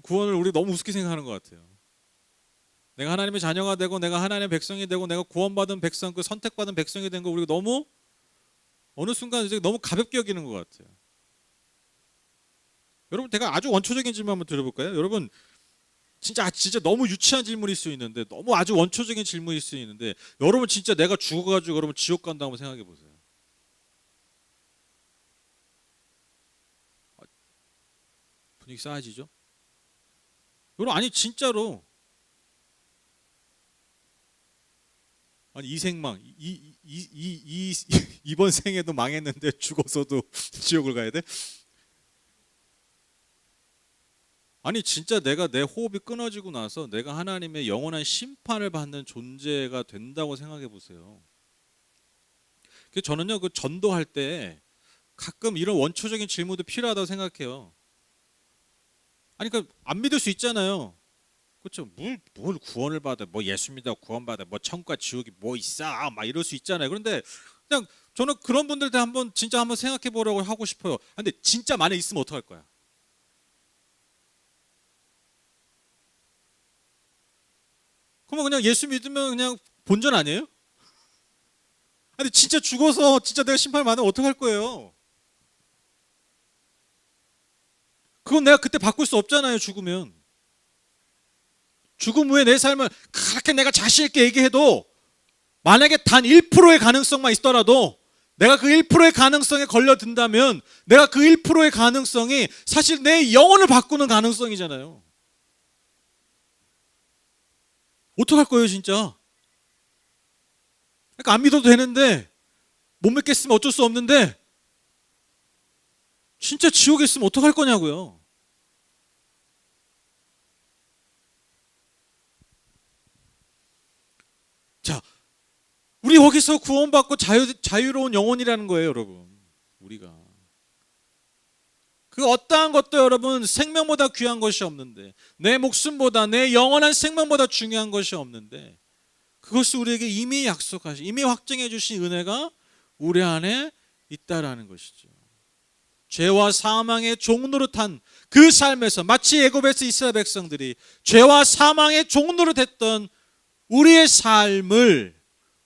구원을 우리 너무 우습게 생각하는 것 같아요. 내가 하나님의 자녀가 되고 내가 하나님의 백성이 되고 내가 구원받은 백성 그 선택받은 백성이 된 거 우리가 너무 어느 순간 이제 너무 가볍게 여기는 것 같아요. 여러분 제가 아주 원초적인 질문 한번 드려볼까요? 여러분 진짜 너무 유치한 질문일 수 있는데 너무 아주 원초적인 질문일 수 있는데 여러분 진짜 내가 죽어가지고 여러분 지옥 간다 한번 생각해 보세요. 분위기 싸해지죠? 여러분 아니 진짜로 아니 이 생망 이번 생에도 망했는데 죽어서도 지옥을 가야 돼? 아니 진짜 내가 내 호흡이 끊어지고 나서 내가 하나님의 영원한 심판을 받는 존재가 된다고 생각해 보세요. 그래서 저는요 그 전도할 때 가끔 이런 원초적인 질문도 필요하다고 생각해요. 아니 그러니까 안 믿을 수 있잖아요. 그렇죠? 뭘 구원을 받아? 뭐 예수 믿어 구원받아? 뭐 천국과 지옥이 뭐 있어? 막 이럴 수 있잖아요. 그런데 그냥 저는 그런 분들한테 한번 생각해 보려고 하고 싶어요. 근데 진짜 만약 있으면 어떡할 거야? 그러면 그냥 예수 믿으면 그냥 본전 아니에요? 근데 진짜 죽어서 진짜 내가 심판을 받으면 어떡할 거예요? 그건 내가 그때 바꿀 수 없잖아요. 죽으면. 죽음 후에 내 삶을 그렇게 내가 자신 있게 얘기해도 만약에 단 1%의 가능성만 있더라도 내가 그 1%의 가능성에 걸려든다면 내가 그 1%의 가능성이 사실 내 영혼을 바꾸는 가능성이잖아요. 어떡할 거예요 진짜? 그러니까 안 믿어도 되는데 못 믿겠으면 어쩔 수 없는데 진짜 지옥에 있으면 어떡할 거냐고요. 자, 우리 거기서 구원받고 자유로운 영혼이라는 거예요 여러분. 우리가 그 어떠한 것도 여러분 생명보다 귀한 것이 없는데 내 목숨보다 내 영원한 생명보다 중요한 것이 없는데 그것을 우리에게 이미 약속하신 이미 확정해 주신 은혜가 우리 안에 있다라는 것이죠. 죄와 사망의 종노릇한 그 삶에서 마치 애굽에서 이스라엘 백성들이 죄와 사망의 종노릇했던 우리의 삶을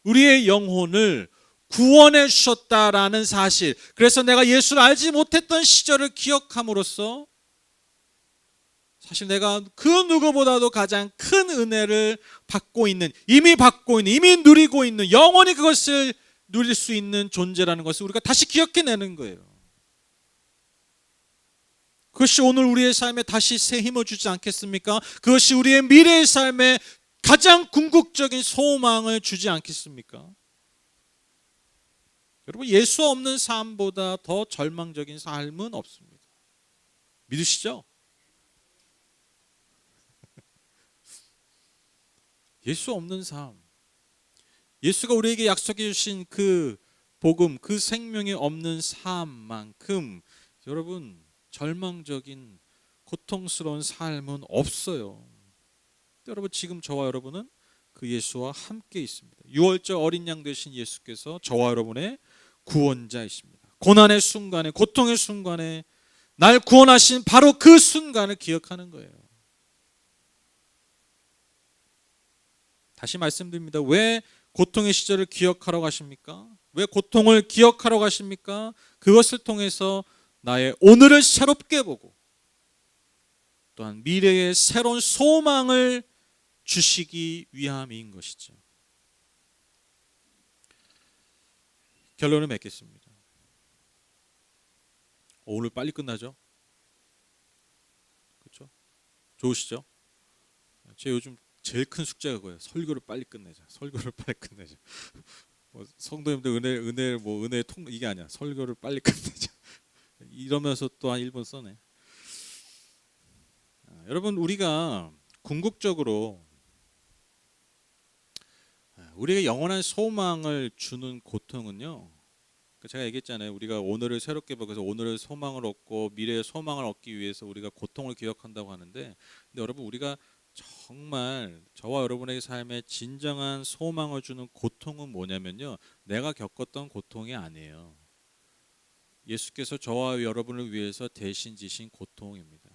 우리의 영혼을 구원해 주셨다라는 사실. 그래서 내가 예수를 알지 못했던 시절을 기억함으로써 사실 내가 그 누구보다도 가장 큰 은혜를 받고 있는 이미 누리고 있는 영원히 그것을 누릴 수 있는 존재라는 것을 우리가 다시 기억해내는 거예요. 그것이 오늘 우리의 삶에 다시 새 힘을 주지 않겠습니까? 그것이 우리의 미래의 삶에 가장 궁극적인 소망을 주지 않겠습니까? 여러분, 예수 없는 삶보다 더 절망적인 삶은 없습니다. 믿으시죠? 예수 없는 삶, 예수가 우리에게 약속해 주신 그 복음, 그 생명이 없는 삶만큼 여러분 절망적인 고통스러운 삶은 없어요. 여러분, 지금 저와 여러분은 그 예수와 함께 있습니다. 유월절 어린 양 되신 예수께서 저와 여러분의 구원자이십니다. 고난의 순간에, 고통의 순간에 날 구원하신 바로 그 순간을 기억하는 거예요. 다시 말씀드립니다. 왜 고통의 시절을 기억하러 가십니까? 왜 고통을 기억하러 가십니까? 그것을 통해서 나의 오늘을 새롭게 보고 또한 미래의 새로운 소망을 주시기 위함인 것이죠. 결론을 맺겠습니다. 오늘 빨리 끝나죠? 그렇죠? 좋으시죠? 제 요즘 제일 큰 숙제가 그거예요. 설교를 빨리 끝내자. 설교를 빨리 끝내자. 뭐 성도님들 은혜 통 이게 아니야. 설교를 빨리 끝내자. 이러면서 또 한 1분 써네. 여러분, 우리가 궁극적으로 우리에게 영원한 소망을 주는 고통은요, 제가 얘기했잖아요. 우리가 오늘을 새롭게 보고 오늘의 소망을 얻고 미래의 소망을 얻기 위해서 우리가 고통을 기억한다고 하는데, 근데 여러분, 우리가 정말 저와 여러분의 삶에 진정한 소망을 주는 고통은 뭐냐면요, 내가 겪었던 고통이 아니에요. 예수께서 저와 여러분을 위해서 대신 지신 고통입니다.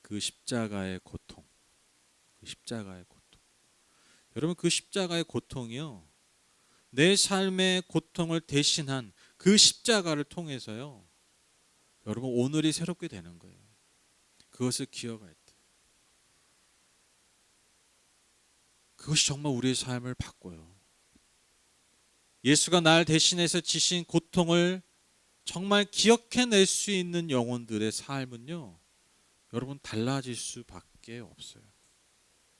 그 십자가의 고통, 그 십자가의 고통. 여러분, 그 십자가의 고통이요, 내 삶의 고통을 대신한 그 십자가를 통해서요, 여러분 오늘이 새롭게 되는 거예요. 그것을 기억할 때, 그것이 정말 우리의 삶을 바꿔요. 예수가 날 대신해서 지신 고통을 정말 기억해낼 수 있는 영혼들의 삶은요, 여러분 달라질 수밖에 없어요.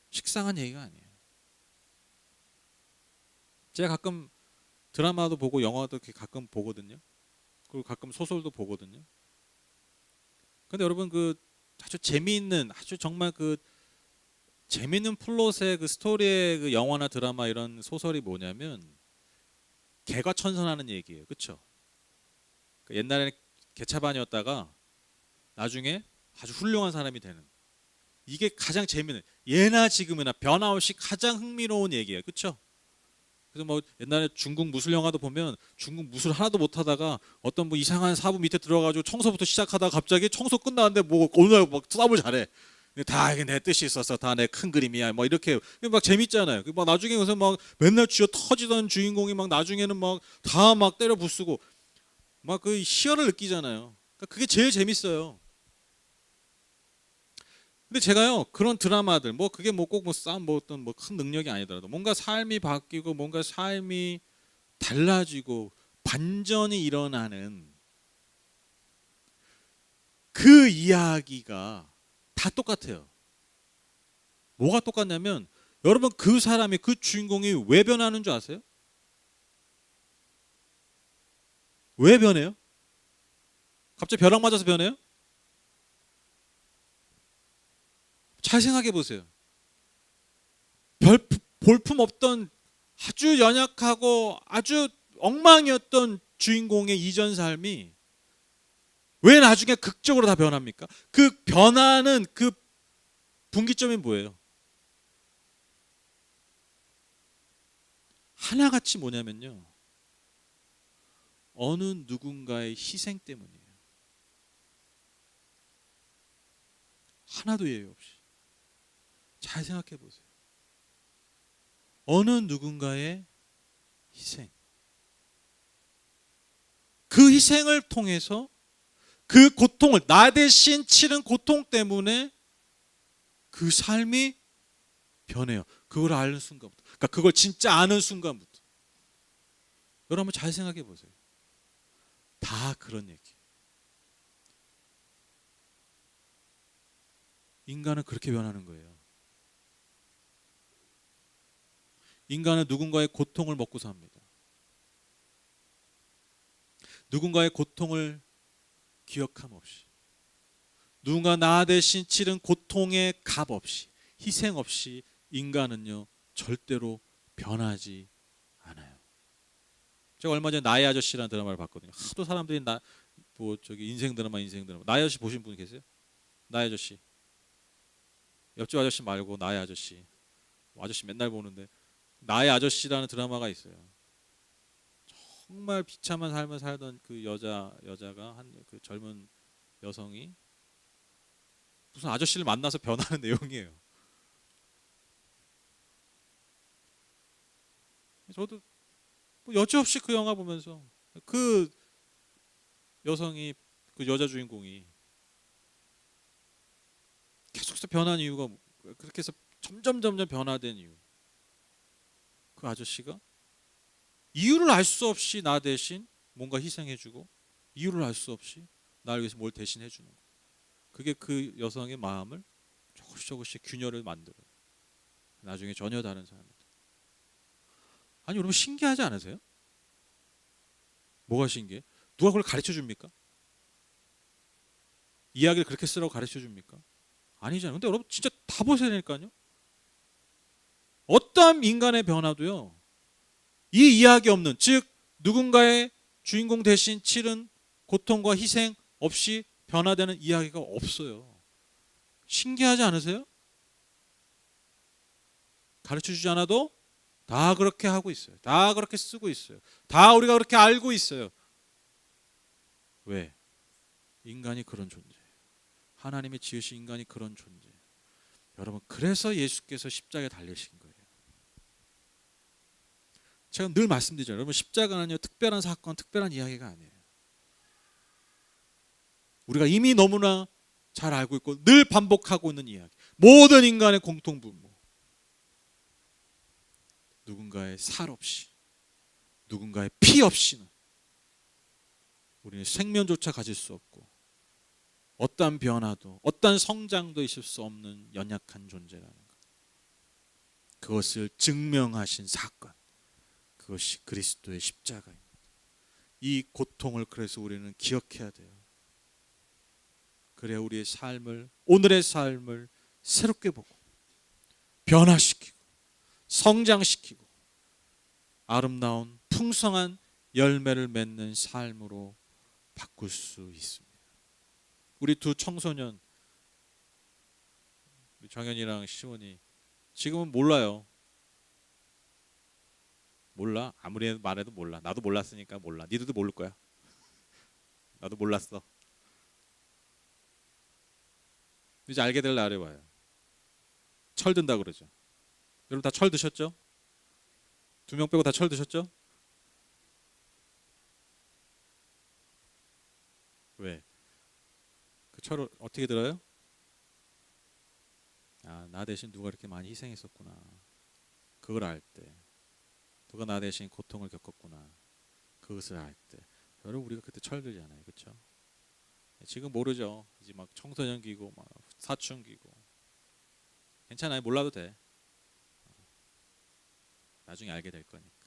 식상한 얘기가 아니에요. 제가 가끔 드라마도 보고 영화도 가끔 보거든요. 그리고 가끔 소설도 보거든요. 근데 여러분, 그 아주 재미있는, 아주 정말 그 재미있는 플롯의 그 스토리의 그 영화나 드라마 이런 소설이 뭐냐면 개과천선하는 얘기예요. 그렇죠? 옛날에는 개차반이었다가 나중에 아주 훌륭한 사람이 되는, 이게 가장 재미있는, 예나 지금이나 변함없이 가장 흥미로운 얘기예요. 그렇죠? 그래서 뭐 옛날에 중국 무술 영화도 보면 중국 무술 하나도 못하다가 어떤 뭐 이상한 사부 밑에 들어가지고 청소부터 시작하다가 갑자기 청소 끝나는데 뭐 오늘 막 싸움을 잘해. 다 이게 내 뜻이 있었어. 다 내 큰 그림이야. 뭐 이렇게 막 재밌잖아요. 막 나중에 그래서 막 맨날 쥐어 터지던 주인공이 막 나중에는 막 다 막 때려 부수고 막 그 희열을 느끼잖아요. 그러니까 그게 제일 재밌어요. 근데 제가요, 그런 드라마들, 뭐 그게 뭐 꼭 뭐 싸움 뭐 어떤 뭐 큰 능력이 아니더라도 뭔가 삶이 바뀌고 뭔가 삶이 달라지고 반전이 일어나는 그 이야기가 다 똑같아요. 뭐가 똑같냐면, 여러분 그 사람이, 그 주인공이 왜 변하는 줄 아세요? 왜 변해요? 갑자기 벼락 맞아서 변해요? 잘 생각해 보세요. 볼품 없던 아주 연약하고 아주 엉망이었던 주인공의 이전 삶이 왜 나중에 극적으로 다 변합니까? 그 변화는 그 분기점이 뭐예요? 하나같이 뭐냐면요, 어느 누군가의 희생 때문이에요. 하나도 예외 없이. 잘 생각해 보세요. 어느 누군가의 희생. 그 희생을 통해서 그 고통을, 나 대신 치른 고통 때문에 그 삶이 변해요. 그걸 아는 순간부터. 그러니까 그걸 진짜 아는 순간부터. 여러분 잘 생각해 보세요. 다 그런 얘기. 인간은 그렇게 변하는 거예요. 인간은 누군가의 고통을 먹고 삽니다. 누군가의 고통을 기억함 없이, 누군가 나 대신 치른 고통의 값 없이, 희생 없이 인간은요 절대로 변하지 않아요. 제가 얼마 전에 나의 아저씨라는 드라마를 봤거든요. 하도 사람들이 인생 드라마 나의 아저씨 보신 분 계세요? 나의 아저씨. 옆집 아저씨 말고 나의 아저씨. 아저씨 맨날 보는데 나의 아저씨라는 드라마가 있어요. 정말 비참한 삶을 살던 그 여자가 그 젊은 여성이 무슨 아저씨를 만나서 변하는 내용이에요. 저도 여지없이 그 영화 보면서 그 여성이, 그 여자 주인공이 계속해서 변한 이유가, 그렇게 해서 점점 변화된 이유, 그 아저씨가 이유를 알 수 없이 나 대신 뭔가 희생해주고, 이유를 알 수 없이 나를 위해서 뭘 대신해주는 거예요. 그게 그 여성의 마음을 조금씩 균열을 만들어요. 나중에 전혀 다른 사람이 돼요. 아니 여러분, 신기하지 않으세요? 뭐가 신기해? 누가 그걸 가르쳐 줍니까? 이야기를 그렇게 쓰라고 가르쳐 줍니까? 아니잖아요. 근데 여러분 진짜 다 보셔야 되니까요. 어떠한 인간의 변화도요, 이 이야기 없는, 즉 누군가의 주인공 대신 치른 고통과 희생 없이 변화되는 이야기가 없어요. 신기하지 않으세요? 가르쳐 주지 않아도 다 그렇게 하고 있어요. 다 그렇게 쓰고 있어요. 다 우리가 그렇게 알고 있어요. 왜? 인간이 그런 존재예요. 하나님이 지으신 인간이 그런 존재예요. 여러분, 그래서 예수께서 십자가에 달리신 거예요. 제가 늘 말씀드리죠. 여러분, 십자가는요 특별한 사건, 특별한 이야기가 아니에요. 우리가 이미 너무나 잘 알고 있고 늘 반복하고 있는 이야기. 모든 인간의 공통분모. 누군가의 살 없이, 누군가의 피 없이는 우리는 생명조차 가질 수 없고, 어떠한 변화도, 어떠한 성장도 있을 수 없는 연약한 존재라는 것. 그것을 증명하신 사건, 그것이 그리스도의 십자가입니다. 이 고통을 그래서 우리는 기억해야 돼요. 그래야 우리의 삶을, 오늘의 삶을 새롭게 보고 변화시키고 성장시키고 아름다운 풍성한 열매를 맺는 삶으로 바꿀 수 있습니다. 우리 두 청소년, 우리 정현이랑 시원이 지금은 몰라요. 몰라. 아무리 말해도 몰라. 나도 몰랐으니까 몰라. 니들도 모를 거야. 나도 몰랐어. 이제 알게 될 날이 와요. 철 든다 그러죠. 여러분 다 철 드셨죠? 2명 빼고 다 철 드셨죠? 왜? 그 철을 어떻게 들어요? 아, 나 대신 누가 이렇게 많이 희생했었구나. 그걸 알 때. 누가 나 대신 고통을 겪었구나. 그것을 알 때. 여러분, 우리가 그때 철 들잖아요. 그렇죠? 지금 모르죠. 이제 막 청소년기고 막 사춘기고. 괜찮아요. 몰라도 돼. 나중에 알게 될 거니까.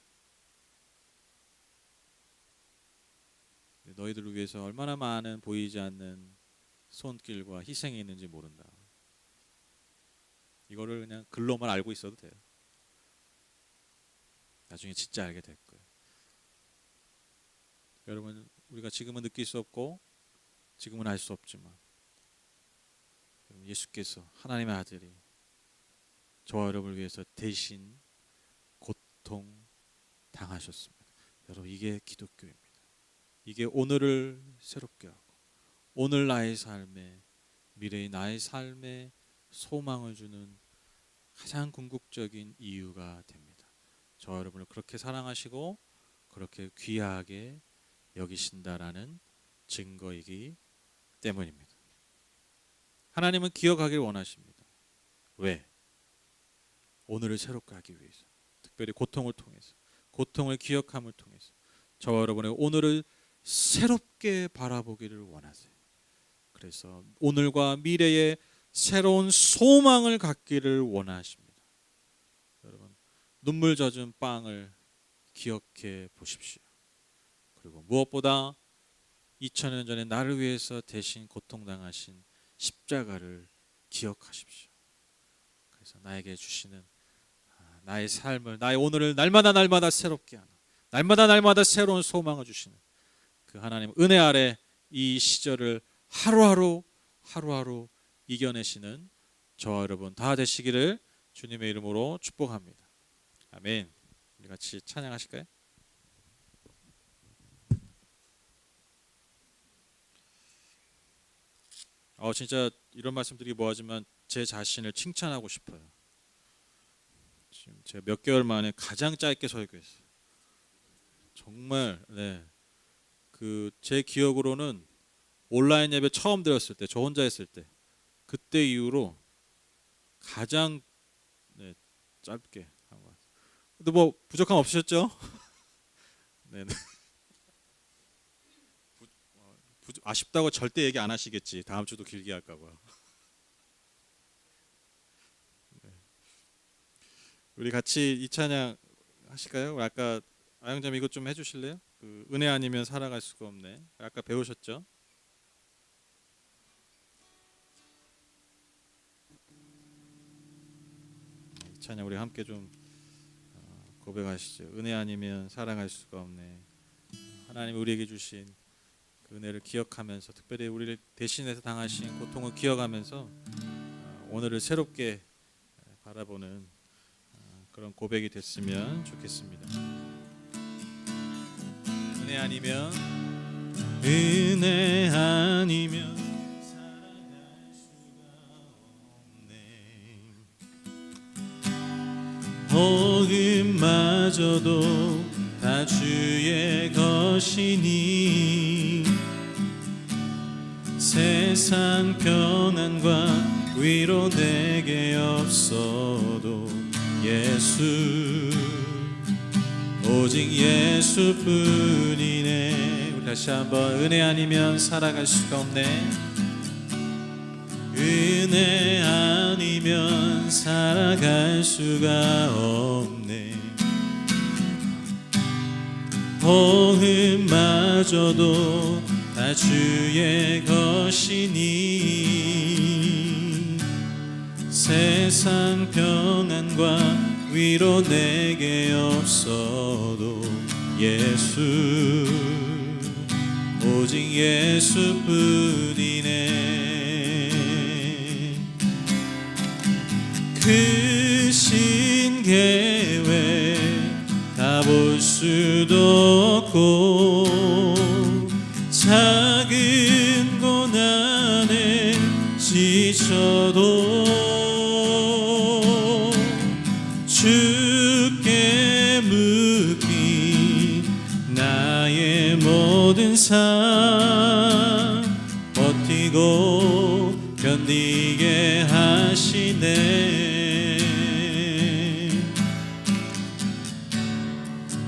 너희들을 위해서 얼마나 많은 보이지 않는 손길과 희생이 있는지 모른다. 이거를 그냥 글로만 알고 있어도 돼요. 나중에 진짜 알게 될 거예요. 여러분, 우리가 지금은 느낄 수 없고 지금은 알 수 없지만 예수께서, 하나님의 아들이 저와 여러분을 위해서 대신 고통 당하셨습니다. 여러분, 이게 기독교입니다. 이게 오늘을 새롭게 하고 오늘 나의 삶에, 미래의 나의 삶에 소망을 주는 가장 궁극적인 이유가 됩니다. 저와 여러분을 그렇게 사랑하시고 그렇게 귀하게 여기신다라는 증거이기 때문입니다. 하나님은 기억하길 원하십니다. 왜? 오늘을 새롭게 하기 위해서, 특별히 고통을 통해서, 고통을 기억함을 통해서 저와 여러분의 오늘을 새롭게 바라보기를 원하세요. 그래서 오늘과 미래에 새로운 소망을 갖기를 원하십니다. 여러분, 눈물 젖은 빵을 기억해 보십시오. 그리고 무엇보다 2000년 전에 나를 위해서 대신 고통당하신 십자가를 기억하십시오. 그래서 나에게 주시는 나의 삶을, 나의 오늘을 날마다 새롭게 하는, 날마다 새로운 소망을 주시는 그 하나님 은혜 아래 이 시절을 하루하루 이겨내시는 저와 여러분 다 되시기를 주님의 이름으로 축복합니다. 아멘. 우리 같이 찬양하실까요? 진짜 이런 말씀드리기 뭐하지만 제 자신을 칭찬하고 싶어요. 지금 제가 몇 개월 만에 가장 짧게 설교했어요. 정말 그 제 기억으로는 온라인 예배 처음 드렸을 때, 저 혼자 했을 때, 그때 이후로 가장 짧게 한 것 같아요. 근데 뭐 부족함 없으셨죠? 네네. 아쉽다고 절대 얘기 안 하시겠지. 다음 주도 길게 할까 봐. 네. 우리 같이 이 찬양 하실까요? 아까 아영점 이것 좀 해주실래요? 그 은혜 아니면 살아갈 수가 없네. 아까 배우셨죠? 이 찬양 우리 함께 좀 고백하시죠. 은혜 아니면 살아갈 수가 없네. 하나님 우리에게 주신 그 은혜를 기억하면서, 특별히 우리를 대신해서 당하신 고통을 기억하면서 오늘을 새롭게 바라보는 그런 고백이 됐으면 좋겠습니다. 은혜 아니면 살아갈 수가 없네. 복음마저도 다 주의 것이니 세상 평안과 위로 내게 없어도 예수, 오직 예수뿐이네. 우리 다시 한번 은혜 아니면 살아갈 수가 없네. 은혜 아니면 살아갈 수가 없네. 복음마저도 다 주의 것이니 세상 평안과 위로 내게 없어도 예수, 오직 예수뿐이네. 크신 계획 다 볼 수도 없고 작은 고난에 지쳐도 주께 묻기 나의 모든 삶 버티고 견디게 하시네.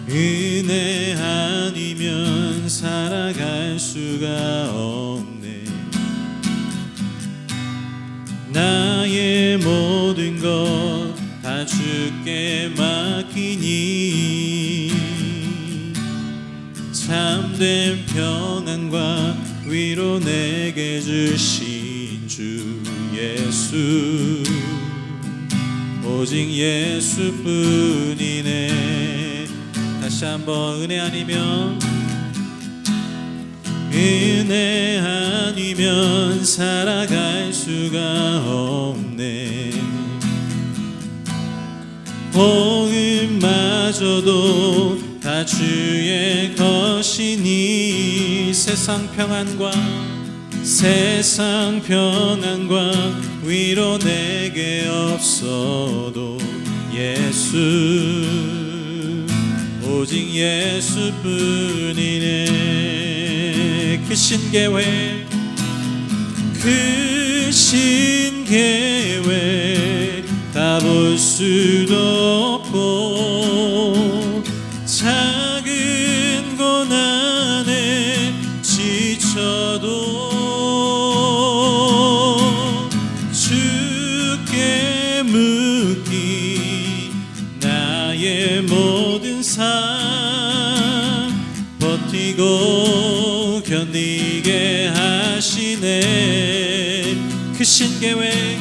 은혜 아니면 살아갈 수가 없네. 나의 모든 것 다 주께 맡기니 참된 평안과 위로 내게 주신 주 예수, 오직 예수뿐이네. 다시 한번 은혜 아니면 살아갈 수가 없네. 복음마저도 다 주의 것이니 세상 평안과 위로 내게 없어도 예수, 오직 예수뿐이네. 크신 계획 다 볼 수도 없고 작은 고난에 지쳐도 주께 묻기 나의 모든 삶 버티고 견디게 하시네. 크신 계획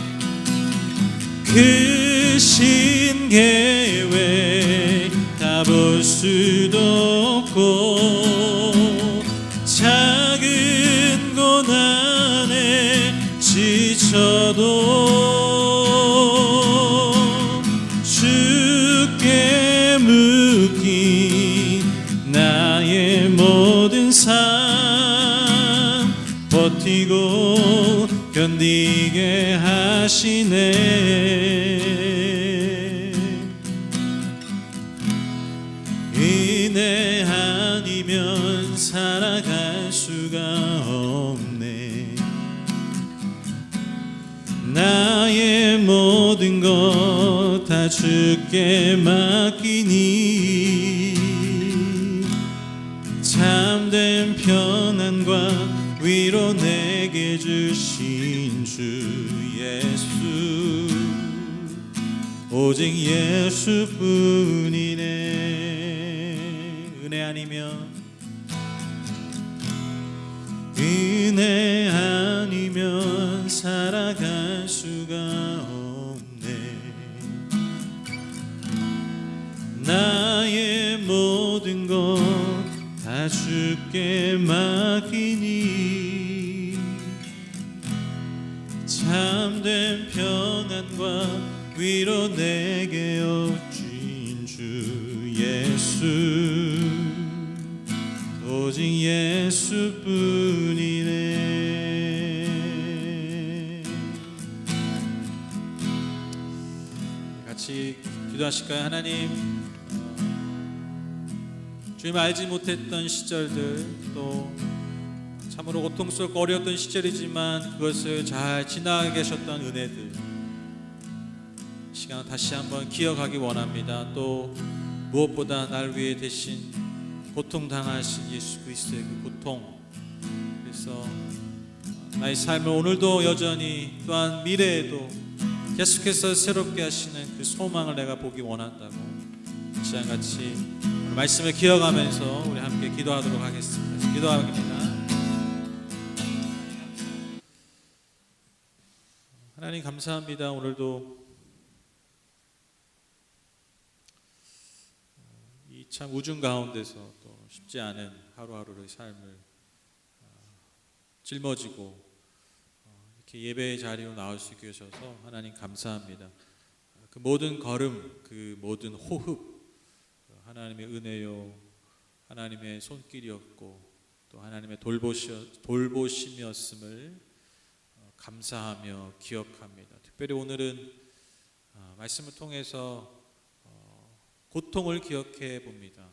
크신 계획 다 볼 수도 없고 작은 고난에 지쳐도 주께 묶인 나의 모든 삶 버티고 견디게 하시네. 은혜 아니면 살아갈 수가 없네. 나의 모든 것 다 주께 맡기니 참된 평안과 위로 내게 주신 주 예수 오직 예수뿐이네. 은혜 아니면 살아갈 수가 없네. 나의 모든 것 다 주께 맡기니 참된 평안과 위로 내게 얻진 주 예수 오직 예수뿐이네. 같이 기도하실까요? 하나님, 주님 알지 못했던 시절들, 또 참으로 고통스럽고 어려웠던 시절이지만 그것을 잘 지나가 계셨던 은혜들, 시간 다시 한번 기억하기 원합니다. 또 무엇보다 날 위해 대신 고통당하신 예수 그리스도의 그 고통, 그래서 나의 삶을 오늘도 여전히 또한 미래에도 계속해서 새롭게 하시는 그 소망을 내가 보기 원한다고 시간같이 말씀을 기억하면서 우리 함께 기도하도록 하겠습니다. 기도하겠습니다. 하나님 감사합니다. 오늘도 이 참 우중 가운데서 또 쉽지 않은 하루하루의 삶을 짊어지고 이렇게 예배의 자리로 나올 수 있게 하셔서 하나님 감사합니다. 그 모든 걸음, 그 모든 호흡 하나님의 은혜요, 하나님의 손길이었고 또 하나님의 돌보심이었음을 감사하며 기억합니다. 특별히 오늘은 말씀을 통해서 고통을 기억해 봅니다.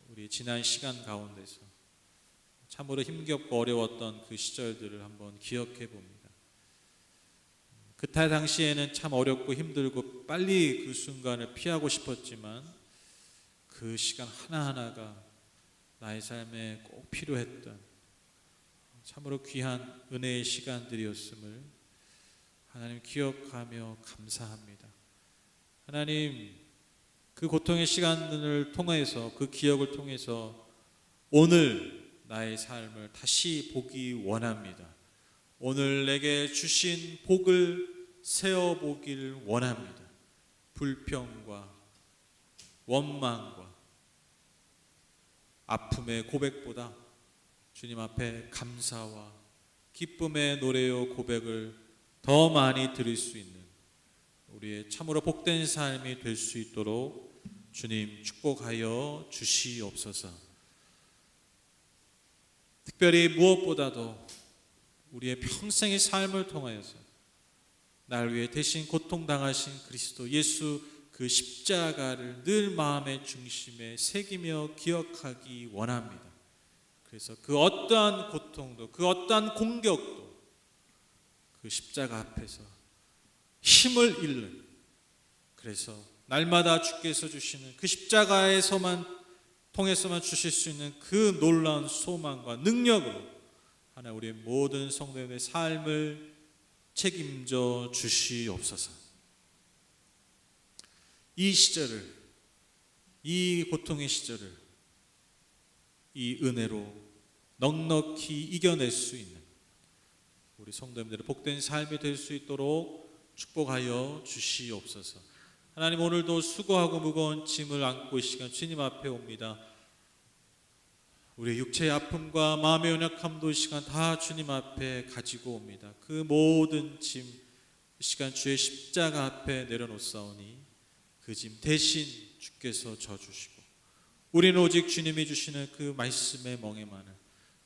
우리 지난 시간 가운데서 참으로 힘겹고 어려웠던 그 시절들을 한번 기억해 봅니다. 그때 당시에는 참 어렵고 힘들고 빨리 그 순간을 피하고 싶었지만 그 시간 하나하나가 나의 삶에 꼭 필요했던 참으로 귀한 은혜의 시간들이었음을 하나님 기억하며 감사합니다. 하나님, 그 고통의 시간을 통해서, 그 기억을 통해서 오늘 나의 삶을 다시 보기 원합니다. 오늘 내게 주신 복을 세어보길 원합니다. 불평과 원망과 아픔의 고백보다 주님 앞에 감사와 기쁨의 노래요 고백을 더 많이 드릴 수 있는 우리의 참으로 복된 삶이 될 수 있도록 주님 축복하여 주시옵소서. 특별히 무엇보다도 우리의 평생의 삶을 통하여서 날 위해 대신 고통당하신 그리스도 예수 그 십자가를 늘 마음의 중심에 새기며 기억하기 원합니다. 그래서 그 어떠한 고통도, 그 어떠한 공격도 그 십자가 앞에서 힘을 잃는, 그래서 날마다 주께서 주시는 그 십자가에서만 통해서만 주실 수 있는 그 놀라운 소망과 능력으로 하나 우리의 모든 성도의 삶을 책임져 주시옵소서. 이 시절을, 이 고통의 시절을 이 은혜로 넉넉히 이겨낼 수 있는 우리 성도님들의 복된 삶이 될 수 있도록 축복하여 주시옵소서. 하나님, 오늘도 수고하고 무거운 짐을 안고 이 시간 주님 앞에 옵니다. 우리 육체의 아픔과 마음의 연약함도 이 시간 다 주님 앞에 가지고 옵니다. 그 모든 짐 이 시간 주의 십자가 앞에 내려놓사오니 그 짐 대신 주께서 져주시고 우리는 오직 주님이 주시는 그 말씀의 멍에만을,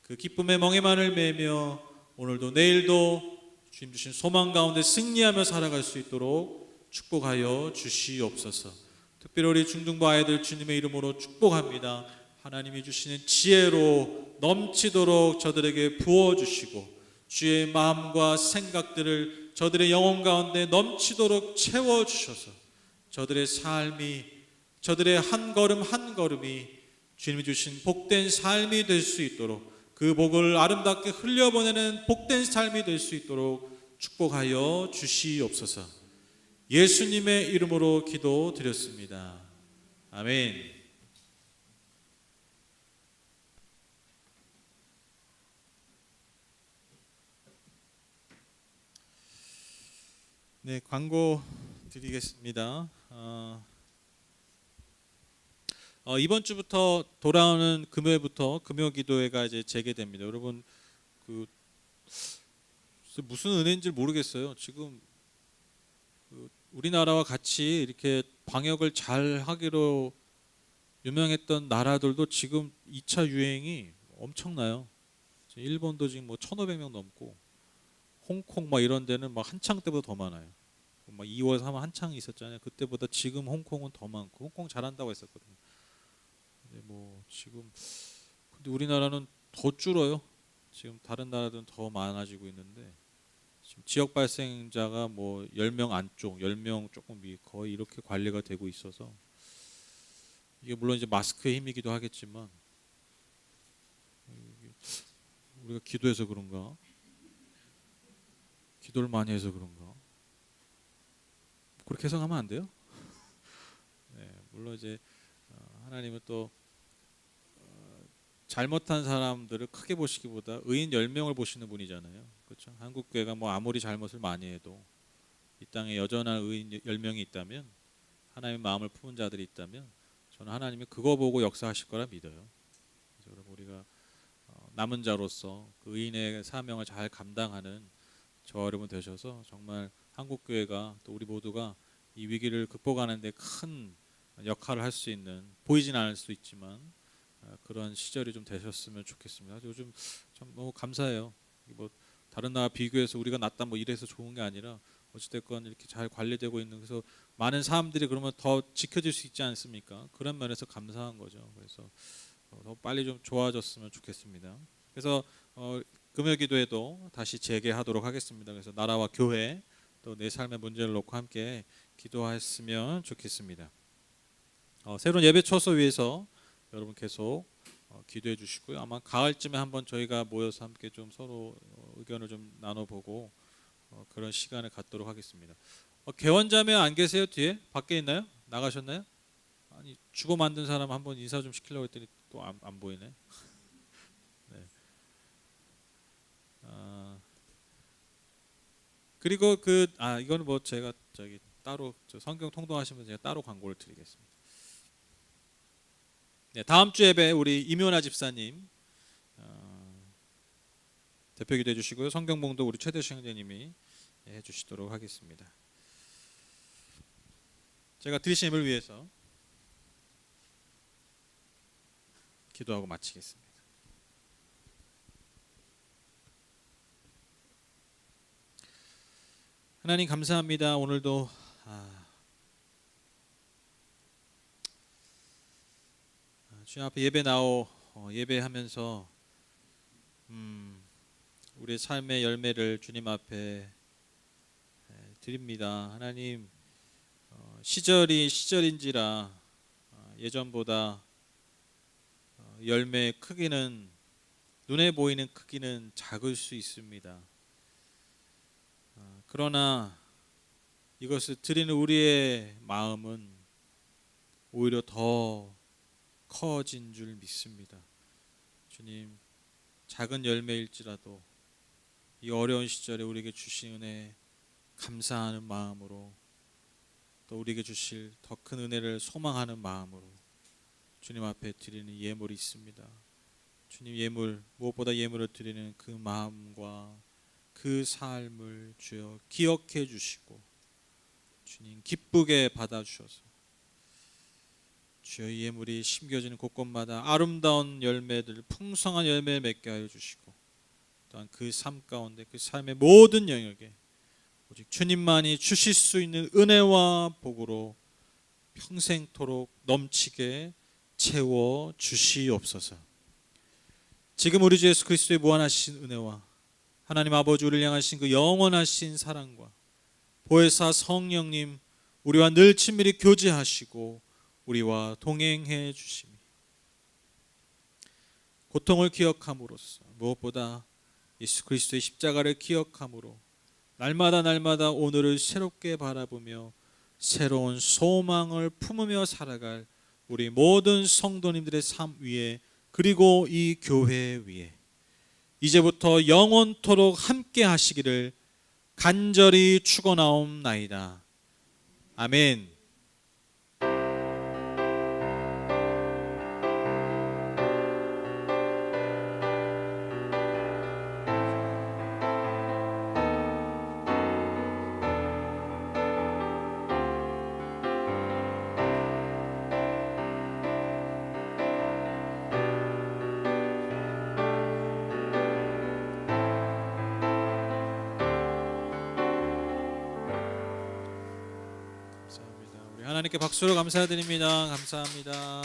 그 기쁨의 멍에만을 매며 오늘도 내일도 주님 주신 소망 가운데 승리하며 살아갈 수 있도록 축복하여 주시옵소서. 특별히 우리 중등부 아이들 주님의 이름으로 축복합니다. 하나님이 주시는 지혜로 넘치도록 저들에게 부어주시고 주의 마음과 생각들을 저들의 영혼 가운데 넘치도록 채워주셔서 저들의 삶이, 저들의 한 걸음 한 걸음이 주님이 주신 복된 삶이 될 수 있도록, 그 복을 아름답게 흘려보내는 복된 삶이 될 수 있도록 축복하여 주시옵소서. 예수님의 이름으로 기도드렸습니다. 아멘. 네, 광고 드리겠습니다. 이번 주부터 돌아오는 금요일부터 금요 기도회가 이제 재개됩니다. 여러분, 그 무슨 은혜인지 모르겠어요. 지금 우리나라와 같이 이렇게 방역을 잘 하기로 유명했던 나라들도 지금 2차 유행이 엄청나요. 일본도 지금 뭐 1,500명 넘고, 홍콩 막 이런 데는 막 한창 때보다 더 많아요. 막 2월 3월 한창 있었잖아요. 그때보다 지금 홍콩은 더 많고, 홍콩 잘한다고 했었거든요. 근데 뭐 지금 근데 우리나라는 더 줄어요. 지금 다른 나라들은 더 많아지고 있는데 지금 지역 발생자가 뭐 10명 안쪽, 10명 조금 위 거의 이렇게 관리가 되고 있어서 이게 물론 이제 마스크의 힘이기도 하겠지만 우리가 기도해서 그런가? 기도를 많이 해서 그런가? 그렇게 해석하면 안 돼요? 네, 물론 이제 하나님은 또 잘못한 사람들을 크게 보시기보다 의인 10명을 보시는 분이잖아요. 그렇죠? 한국 교회가 뭐 아무리 잘못을 많이 해도 이 땅에 여전한 의인 10명이 있다면, 하나님의 마음을 품은 자들이 있다면 저는 하나님이 그거 보고 역사하실 거라 믿어요. 그래서 여러분, 우리가 남은 자로서 그 의인의 사명을 잘 감당하는 저와 여러분 되셔서 정말 한국 교회가 또 우리 모두가 이 위기를 극복하는 데 큰 역할을 할 수 있는, 보이진 않을 수 있지만 그런 시절이 좀 되셨으면 좋겠습니다. 요즘 참 너무 감사해요. 뭐 다른 나라 비교해서 우리가 낫다 뭐 이래서 좋은 게 아니라 어찌됐건 이렇게 잘 관리되고 있는, 그래서 많은 사람들이 그러면 더 지켜질 수 있지 않습니까? 그런 면에서 감사한 거죠. 그래서 더 빨리 좀 좋아졌으면 좋겠습니다. 그래서 금요 기도회도 다시 재개하도록 하겠습니다. 그래서 나라와 교회 또 내 삶의 문제를 놓고 함께 기도했으면 좋겠습니다. 새로운 예배 초소 위해서 여러분 계속 기도해 주시고요. 아마 가을쯤에 한번 저희가 모여서 함께 좀 서로 의견을 좀 나눠보고 그런 시간을 갖도록 하겠습니다. 개원자매 안 계세요? 뒤에 밖에 있나요? 나가셨나요? 아니, 주고 만든 사람 한번 인사 좀 시키려고 했더니 또 안 보이네. 네. 그리고 이거는 뭐 제가 따로 성경 통독하시면 제가 따로 광고를 드리겠습니다. 네, 다음 주 예배 우리 임효나 집사님 대표 기도해 주시고요. 성경 봉독 우리 최대수 형제님이 해주시도록 하겠습니다. 제가 드리신 예배를 위해서 기도하고 마치겠습니다. 하나님 감사합니다. 오늘도 주님 앞에 예배 나오 예배하면서 우리의 삶의 열매를 주님 앞에 드립니다. 하나님, 시절이 시절인지라 예전보다 열매의 크기는, 눈에 보이는 크기는 작을 수 있습니다. 그러나 이것을 드리는 우리의 마음은 오히려 더 커진 줄 믿습니다. 주님, 작은 열매일지라도 이 어려운 시절에 우리에게 주신 은혜 감사하는 마음으로, 또 우리에게 주실 더 큰 은혜를 소망하는 마음으로 주님 앞에 드리는 예물이 있습니다. 주님, 예물, 무엇보다 예물을 드리는 그 마음과 그 삶을 주여 기억해 주시고 주님 기쁘게 받아주셔서 주여 이 예물이 심겨지는 곳곳마다 아름다운 열매들, 풍성한 열매를 맺게 하여 주시고, 또한 그 삶 가운데 그 삶의 모든 영역에 오직 주님만이 주실 수 있는 은혜와 복으로 평생토록 넘치게 채워 주시옵소서. 지금 우리 주 예수 그리스도의 무한하신 은혜와 하나님 아버지 우리를 향하신 그 영원하신 사랑과 보혜사 성령님 우리와 늘 친밀히 교제하시고 우리와 동행해 주심이, 고통을 기억함으로써 무엇보다 예수 그리스도의 십자가를 기억함으로 날마다 오늘을 새롭게 바라보며 새로운 소망을 품으며 살아갈 우리 모든 성도님들의 삶 위에, 그리고 이 교회 위에 이제부터 영원토록 함께 하시기를 간절히 축원하옵나이다. 아멘. 감사합니다. 우리 하나님께 박수로 감사드립니다. 감사합니다.